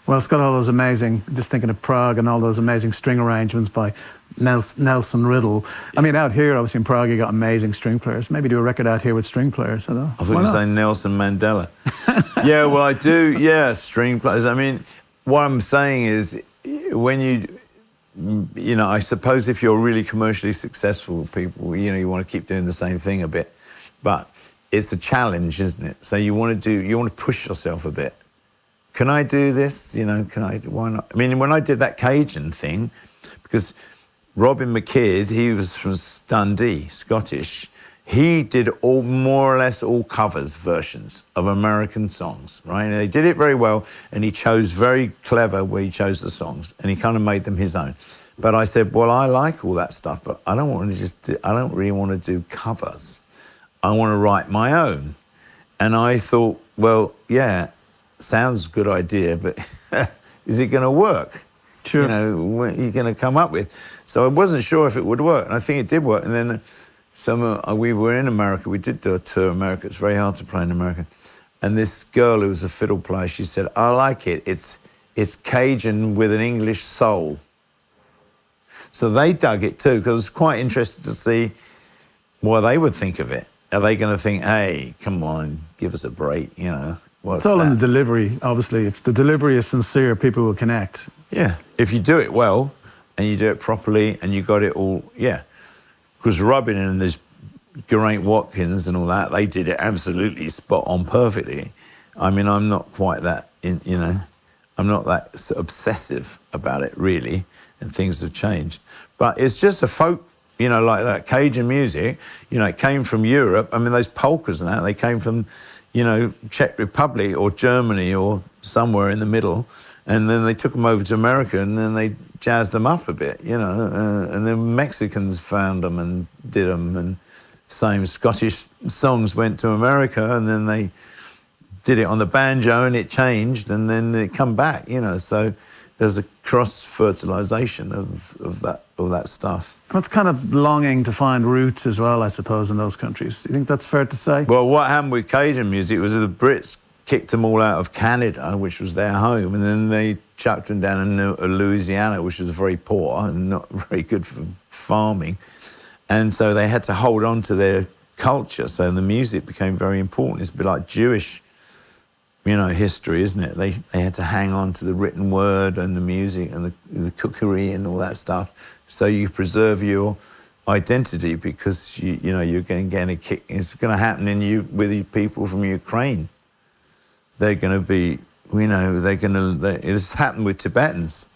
S3: Well, it's got all those amazing, just thinking of Prague and all those amazing string arrangements by Nelson Riddle. I mean, out here, obviously in Prague, you got amazing string players. Maybe do a record out here with string players. I
S1: thought you were saying Nelson Mandela. Yeah, well, I do, yeah, string players. I mean, what I'm saying is, when you know, I suppose if you're really commercially successful people, you know, you want to keep doing the same thing a bit. But it's a challenge, isn't it? So you want to push yourself a bit. Can I do this? You know, why not? I mean, when I did that Cajun thing, because Robin McKidd, he was from Dundee, Scottish, he did more or less all covers versions of American songs, right? And they did it very well, and he chose very clever where he chose the songs, and he kind of made them his own. But I said, well, I like all that stuff, but I don't really want to do covers. I want to write my own. And I thought, well, yeah, sounds a good idea, but is it going to work?
S3: Sure.
S1: You know, what are you going to come up with? So I wasn't sure if it would work, and I think it did work. And then we were in America. We did do a tour in America. It's very hard to play in America. And this girl who was a fiddle player, she said, I like it. It's Cajun with an English soul. So they dug it too, because I was quite interested to see what they would think of it. Are they going to think, hey, come on, give us a break, you know?
S3: It's all in the delivery, obviously. If the delivery is sincere, people will connect.
S1: Yeah, if you do it well and you do it properly and you got it all, yeah. Because Robin and this Geraint Watkins and all that, they did it absolutely spot on perfectly. I mean, I'm not quite that, you know, I'm not that obsessive about it, really, and things have changed. But it's just a folk, you know, like that Cajun music, you know, it came from Europe. I mean, those polkas and that, they came from, you know, Czech Republic or Germany or somewhere in the middle. And then they took them over to America and then they jazzed them up a bit, you know. And then Mexicans found them and did them. And same Scottish songs went to America and then they did it on the banjo and it changed and then it come back, you know. So there's a cross-fertilisation of that stuff.
S3: And it's kind of longing to find roots as well, I suppose, in those countries. Do you think that's fair to say?
S1: Well, what happened with Cajun music was the Brits kicked them all out of Canada, which was their home, and then they chucked them down in Louisiana, which was very poor and not very good for farming. And so they had to hold on to their culture. So the music became very important. It's a bit like Jewish, history, isn't it? They had to hang on to the written word and the music and the cookery and all that stuff. So you preserve your identity, because you're going to get a kick. It's going to happen with you people from Ukraine. They're going to be, it's happened with Tibetans,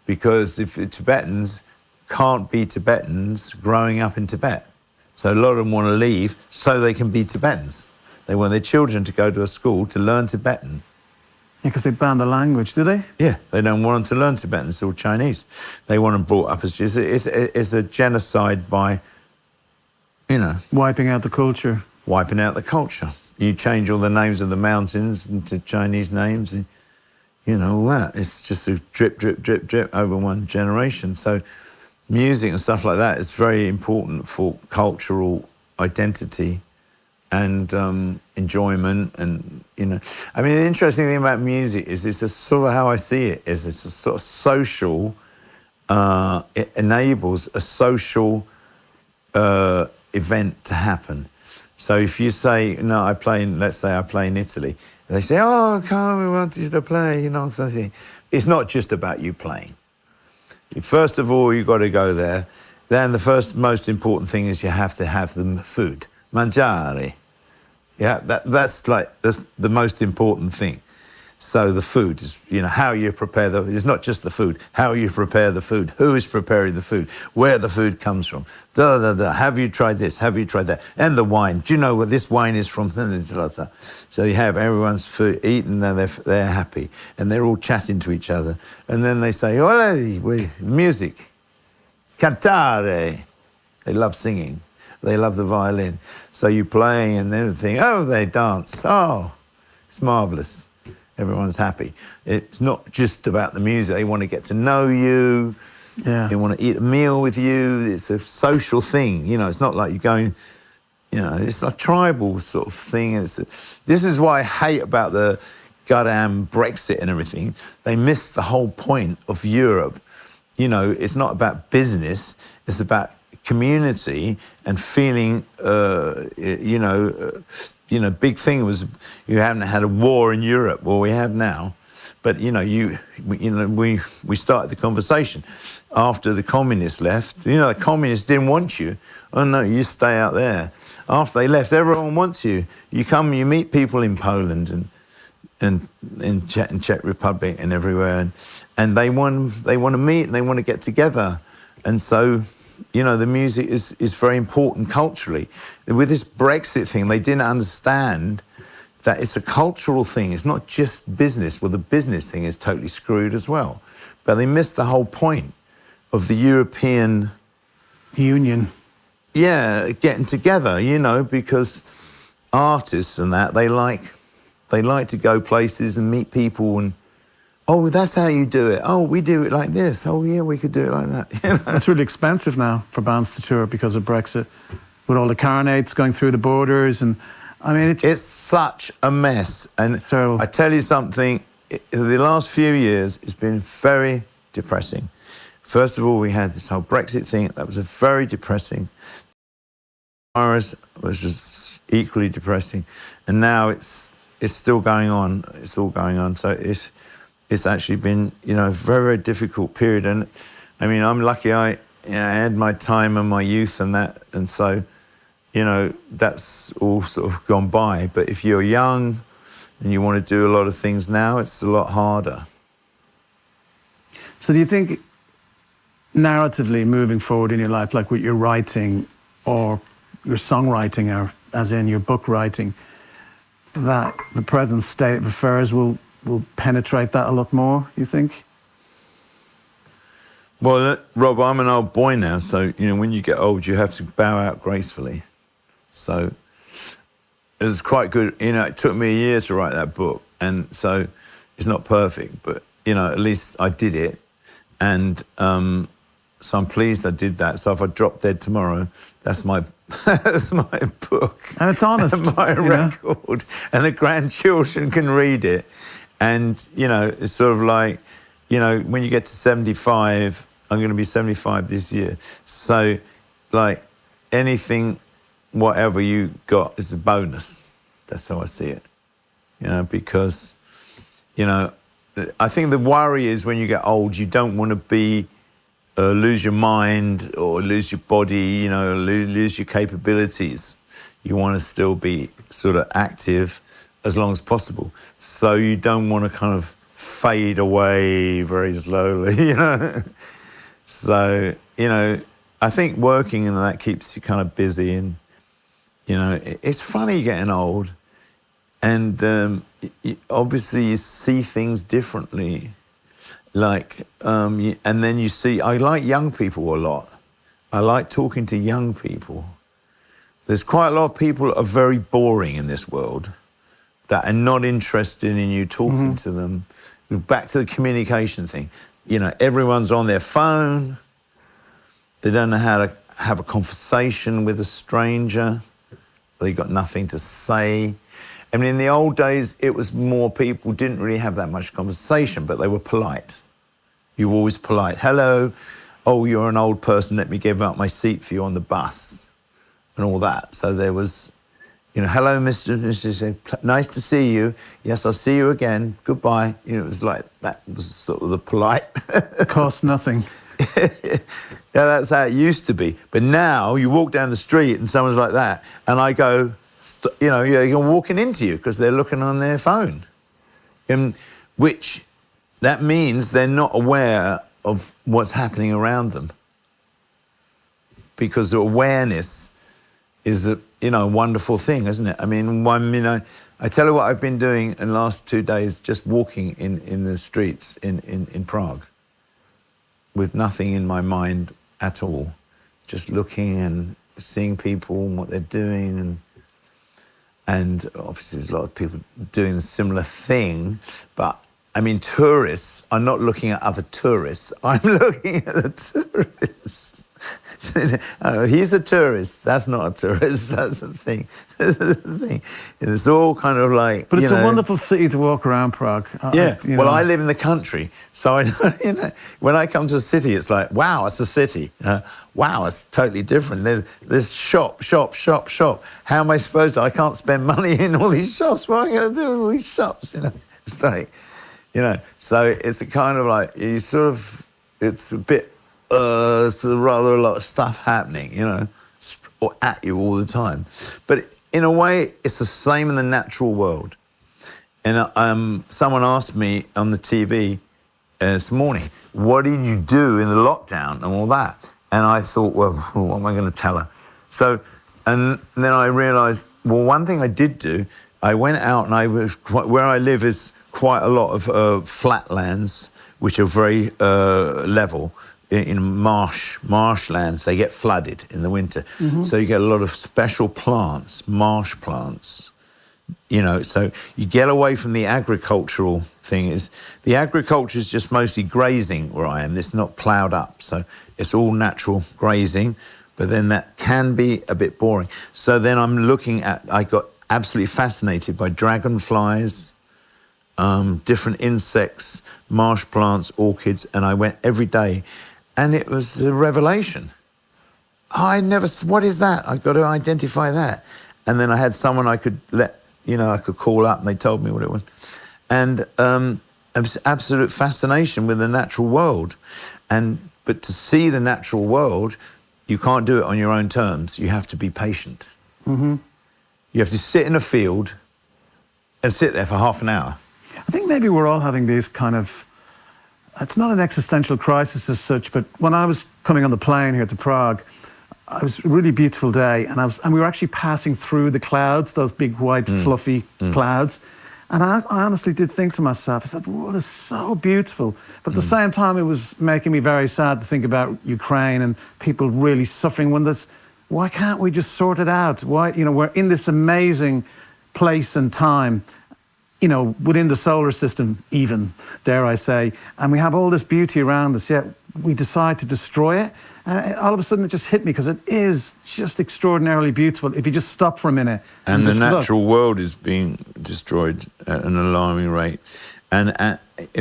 S1: because if Tibetans can't be Tibetans growing up in Tibet. So a lot of them want to leave so they can be Tibetans. They want their children to go to a school to learn Tibetan.
S3: Yeah, because they banned the language, do they?
S1: Yeah, they don't want them to learn Tibetan or Chinese. They want them brought up as... It's a genocide by,
S3: Wiping out the culture.
S1: Wiping out the culture. You change all the names of the mountains into Chinese names and, all that. It's just a drip, drip, drip, drip over one generation. So music and stuff like that is very important for cultural identity and enjoyment. And, I mean, the interesting thing about music is it's a sort of how I see it, is it's a sort of social, it enables a social event to happen. So if you say, no, let's say I play in Italy, they say, oh, come, we want you to play, something. It's not just about you playing. First of all, you've got to go there. Then the first most important thing is you have to have the food. Mangiare. Yeah, that's like the most important thing. So the food is, how you prepare it's not just the food, how you prepare the food, who is preparing the food, where the food comes from, have you tried this, have you tried that, and the wine, do you know where this wine is from? So you have everyone's food eaten, and they're happy, and they're all chatting to each other, and then they say, ole, music, cantare, they love singing, they love the violin, so you play and everything, they dance, it's marvellous. Everyone's happy. It's not just about the music. They want to get to know you.
S3: Yeah.
S1: They want to eat a meal with you. It's a social thing. It's not like you're going, it's a tribal sort of thing. This is what I hate about the goddamn Brexit and everything. They missed the whole point of Europe. It's not about business. It's about community and feeling, big thing was you haven't had a war in Europe. Well, we have now, but we started the conversation after the communists left. The communists didn't want you. Oh no, you stay out there. After they left, everyone wants you. You come, you meet people in Poland and in Czech Republic and everywhere, and they want to meet and they want to get together, and so. The music is very important culturally. With this Brexit thing, they didn't understand that it's a cultural thing. It's not just business. Well, the business thing is totally screwed as well. But they missed the whole point of the European
S3: Union.
S1: Yeah, getting together, because artists and that, they like to go places and meet people and oh, that's how you do it. Oh, we do it like this. Oh, yeah, we could do it like that.
S3: It's really expensive now for bands to tour because of Brexit, with all the carnates going through the borders. And I mean,
S1: it's such a mess. And
S3: it's terrible.
S1: I tell you something, the last few years, it's been very depressing. First of all, we had this whole Brexit thing. That was a very depressing. Virus was just equally depressing. And now it's still going on. It's all going on. So it's actually been, a very, very difficult period. And I mean, I'm lucky I had my time and my youth and that. And so, that's all sort of gone by. But if you're young and you want to do a lot of things now, it's a lot harder.
S3: So do you think narratively moving forward in your life, like with your writing or your songwriting, or as in your book writing, that the present state of affairs will penetrate that a lot more, you think?
S1: Well, Rob, I'm an old boy now, so, when you get old, you have to bow out gracefully. So it was quite good. It took me a year to write that book, and so it's not perfect, but, at least I did it. And, So I'm pleased I did that. So if I drop dead tomorrow, that's my that's my book.
S3: And it's honest.
S1: And my record. And the grandchildren can read it. And, you know, it's sort of like, you know, when you get to 75, I'm going to be 75 this year. So, like, anything, whatever you got is a bonus. That's how I see it. You know, because, you know, I think the worry is when you get old, you don't want to be lose your mind or lose your body, you know, lose your capabilities. You want to still be sort of active as long as possible. So you don't want to kind of fade away very slowly, you know. So, you know, I think working and that keeps you kind of busy. And, you know, it's funny getting old. And obviously you see things differently. Like, and then you see, I like young people a lot. I like talking to young people. There's quite a lot of people that are very boring in this world that are not interested in you talking to them. Back to the communication thing. You know, everyone's on their phone. They don't know how to have a conversation with a stranger. They got nothing to say. I mean, in the old days, it was more people didn't really have that much conversation, but they were polite. You were always polite. Hello, oh, you're an old person, let me give up my seat for you on the bus, and all that. So there was, you know, hello, Mr. Nice to see you. Yes, I'll see you again. Goodbye. You know, it was like, that was sort of the polite.
S3: Cost nothing.
S1: Yeah, that's how it used to be. But now you walk down the street and someone's like that, and I go, you know, you're walking into you because they're looking on their phone. Which, that means they're not aware of what's happening around them. Because the awareness is a, you know, wonderful thing, isn't it? I mean, you know, I tell you what I've been doing in the last 2 days, just walking in the streets in Prague with nothing in my mind at all. Just looking and seeing people and what they're doing, and obviously there's a lot of people doing a similar thing, but I mean, tourists, I'm not looking at other tourists, I'm looking at the tourists. He's a tourist, that's not a tourist, that's the thing. That's the thing. And it's all kind of like,
S3: but it's
S1: a
S3: wonderful city to walk around, Prague.
S1: Yeah, well, I live in the country, so I know, you know, when I come to a city, it's like, wow, it's a city. Wow, it's totally different. There's shop. How am I supposed to? I can't spend money in all these shops. What am I going to do with all these shops? You know, it's like, you know, so it's a kind of like, you sort of, it's a bit, sort of rather a lot of stuff happening, you know, or at you all the time. But in a way, it's the same in the natural world. And someone asked me on the TV this morning, what did you do in the lockdown and all that? And I thought, well, what am I going to tell her? So, and then I realized, well, one thing I did do, I went out and where I live is quite a lot of flatlands, which are very level. In marshlands, they get flooded in the winter. So you get a lot of special plants, marsh plants, you know, so you get away from the agricultural thing. The agriculture is just mostly grazing where I am. It's not ploughed up, so it's all natural grazing, but then that can be a bit boring. So then I'm looking at, I got absolutely fascinated by dragonflies, different insects, marsh plants, orchids, and I went every day. And it was a revelation. What is that? I've got to identify that. And then I had someone I could I could call up and they told me what it was. And it was absolute fascination with the natural world. But to see the natural world, you can't do it on your own terms. You have to be patient. You have to sit in a field and sit there for half an hour.
S3: I think maybe we're all having these kind of, it's not an existential crisis as such, but when I was coming on the plane here to Prague, it was a really beautiful day, and we were actually passing through the clouds, those big white fluffy clouds, and I honestly did think to myself, I said, the world is so beautiful, but at the same time it was making me very sad to think about Ukraine and people really suffering. Why can't we just sort it out? Why, you know, we're in this amazing place and time, you know, within the solar system even, dare I say, and we have all this beauty around us, yet we decide to destroy it. And all of a sudden it just hit me, because it is just extraordinarily beautiful if you just stop for a minute.
S1: And the
S3: just
S1: natural
S3: look.
S1: world is being destroyed at an alarming rate. And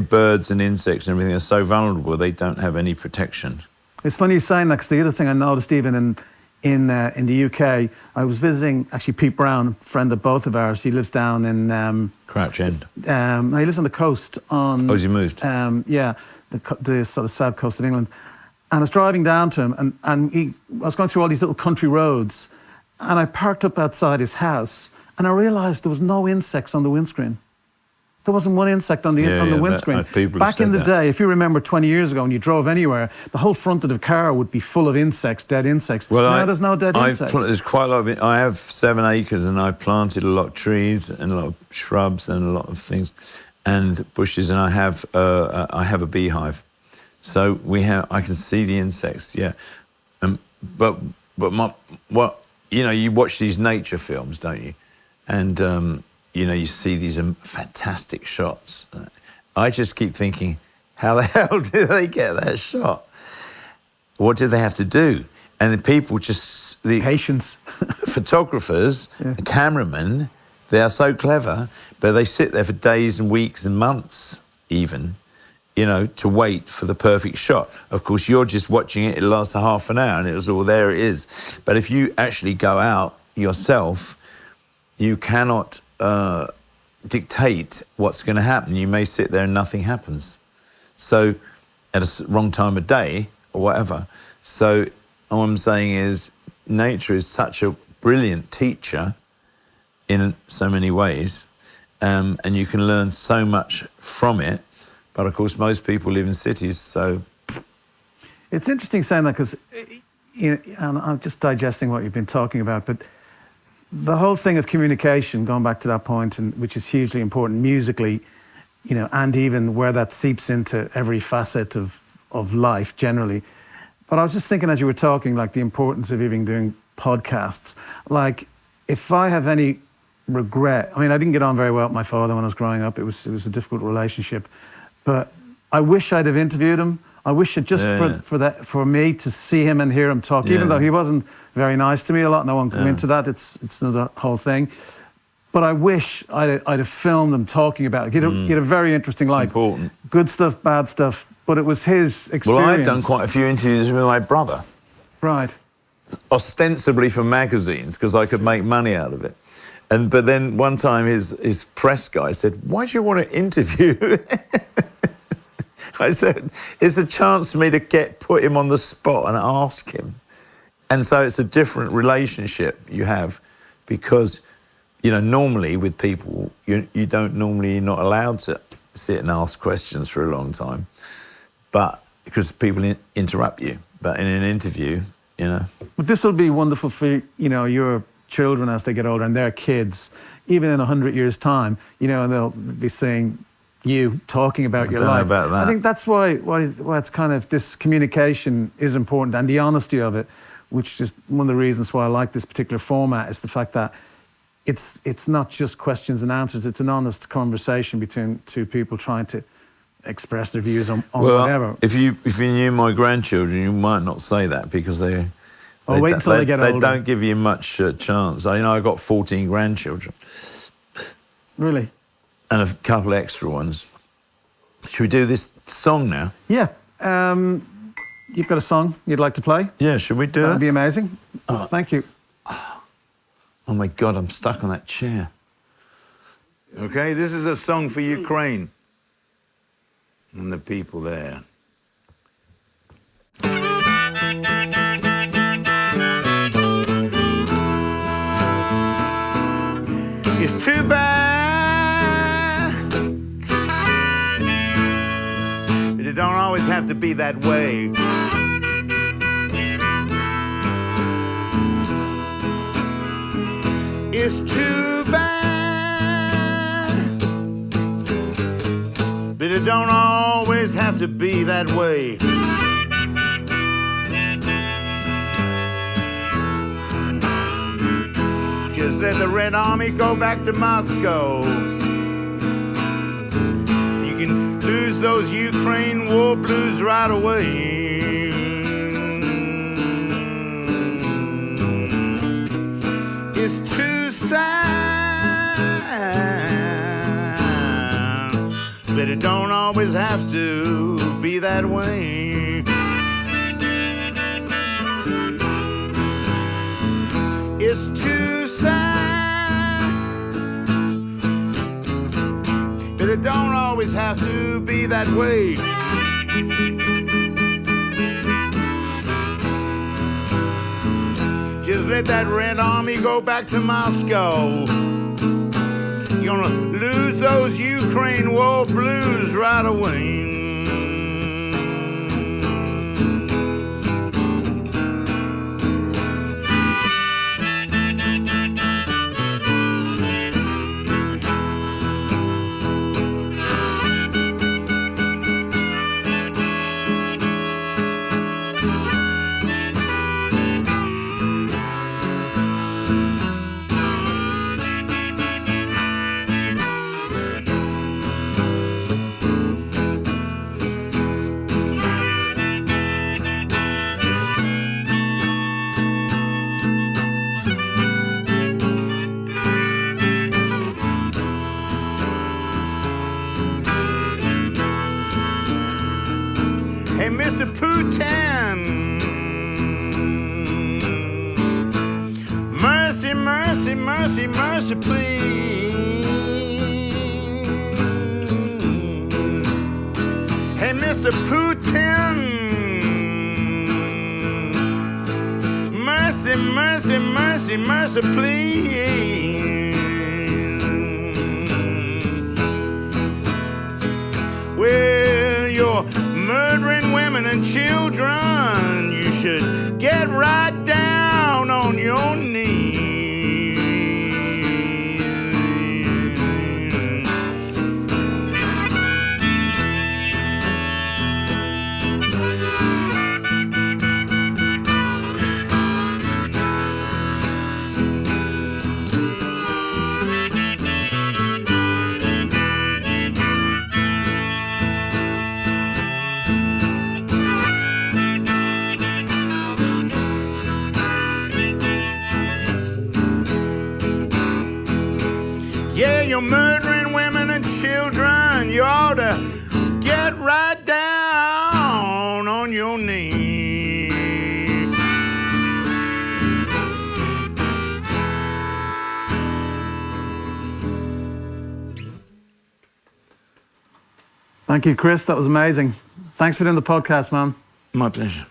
S1: birds and insects and everything are so vulnerable, they don't have any protection.
S3: It's funny you saying that, because the other thing I noticed even in the UK, I was visiting actually Pete Brown, a friend of both of ours. He lives down in
S1: Crouch End.
S3: he lives on the coast on.
S1: Oh, has he moved?
S3: Yeah, the sort of south coast of England. And I was driving down to him, and I was going through all these little country roads, and I parked up outside his house, and I realised there was no insects on the windscreen. There wasn't one insect on the windscreen. Back in the day, if you remember 20 years ago, when you drove anywhere, the whole front of the car would be full of insects, dead insects.
S1: Well,
S3: now there's no dead insects.
S1: There's quite a lot of it. I have 7 acres, and I planted a lot of trees and a lot of shrubs and a lot of things, and bushes. And I have a beehive, so I can see the insects. Yeah, but you watch these nature films, don't you? And you see these fantastic shots. I just keep thinking, how the hell did they get that shot? What did they have to do? And the people
S3: Patience.
S1: Photographers, cameramen, they are so clever, but they sit there for days and weeks and months even, to wait for the perfect shot. Of course, you're just watching it lasts a half an hour and it was all there it is. But if you actually go out yourself, you cannot dictate what's going to happen. You may sit there and nothing happens. So, at a wrong time of day or whatever. So, all I'm saying is, nature is such a brilliant teacher in so many ways, and you can learn so much from it. But of course, most people live in cities, so.
S3: It's interesting saying that, because, and I'm just digesting what you've been talking about, but the whole thing of communication, going back to that point, and which is hugely important musically, and even where that seeps into every facet of life generally. But I was just thinking as you were talking, like the importance of even doing podcasts. Like, if I have any regret, I mean, I didn't get on very well with my father when I was growing up. It was a difficult relationship, but I wish I'd have interviewed him. I wish it for me to see him and hear him talk, even though he wasn't very nice to me a lot. No one come into that. It's another whole thing. But I wish I'd have filmed them talking about it. He had a very interesting life.
S1: Important.
S3: Good stuff, bad stuff. But it was his experience.
S1: Well, I've done quite a few interviews with my brother.
S3: Right.
S1: Ostensibly for magazines, because I could make money out of it. But then one time his press guy said, "Why do you want to interview?" I said, "It's a chance for me to put him on the spot and ask him." And so it's a different relationship you have, because, normally with people, you're not allowed to sit and ask questions for a long time, but because people interrupt you. But in an interview,
S3: But this will be wonderful for, your children as they get older, and their kids, even in 100 years' time, and they'll be seeing you talking about your life.
S1: I don't know about that.
S3: I think that's why it's kind of, this communication is important, and the honesty of it, which is one of the reasons why I like this particular format, is the fact that it's not just questions and answers. It's an honest conversation between two people trying to express their views on whatever.
S1: If you knew my grandchildren, you might not say that, because they
S3: wait until they get older.
S1: They don't give you much chance. I got 14 grandchildren.
S3: Really?
S1: And a couple of extra ones. Should we do this song now?
S3: Yeah. You've got a song you'd like to play?
S1: Yeah, should we do it?
S3: That'd be amazing. Thank you.
S1: Oh my God, I'm stuck on that chair. Okay, this is a song for Ukraine and the people there. It's too bad, but it don't always have to be that way. It's too bad, but it don't always have to be that way. Just let the Red Army go back to Moscow. You can lose lose those Ukraine war blues right away. It's too sad, but it don't always have to be that way. It's too sad, but it don't always have to be that way. Just let that Red Army go back to Moscow. You're gonna lose those Ukraine war blues right away. Hey, Mr. Putin, mercy, mercy, mercy, mercy, please. Hey, Mr. Putin, mercy, mercy, mercy, mercy, please. Well, you're murdering women and children. You should get right down on your knees. Yeah, you're murdering women and children. You ought to get right down on your knees.
S3: Thank you, Chris. That was amazing. Thanks for doing the podcast, man.
S1: My pleasure.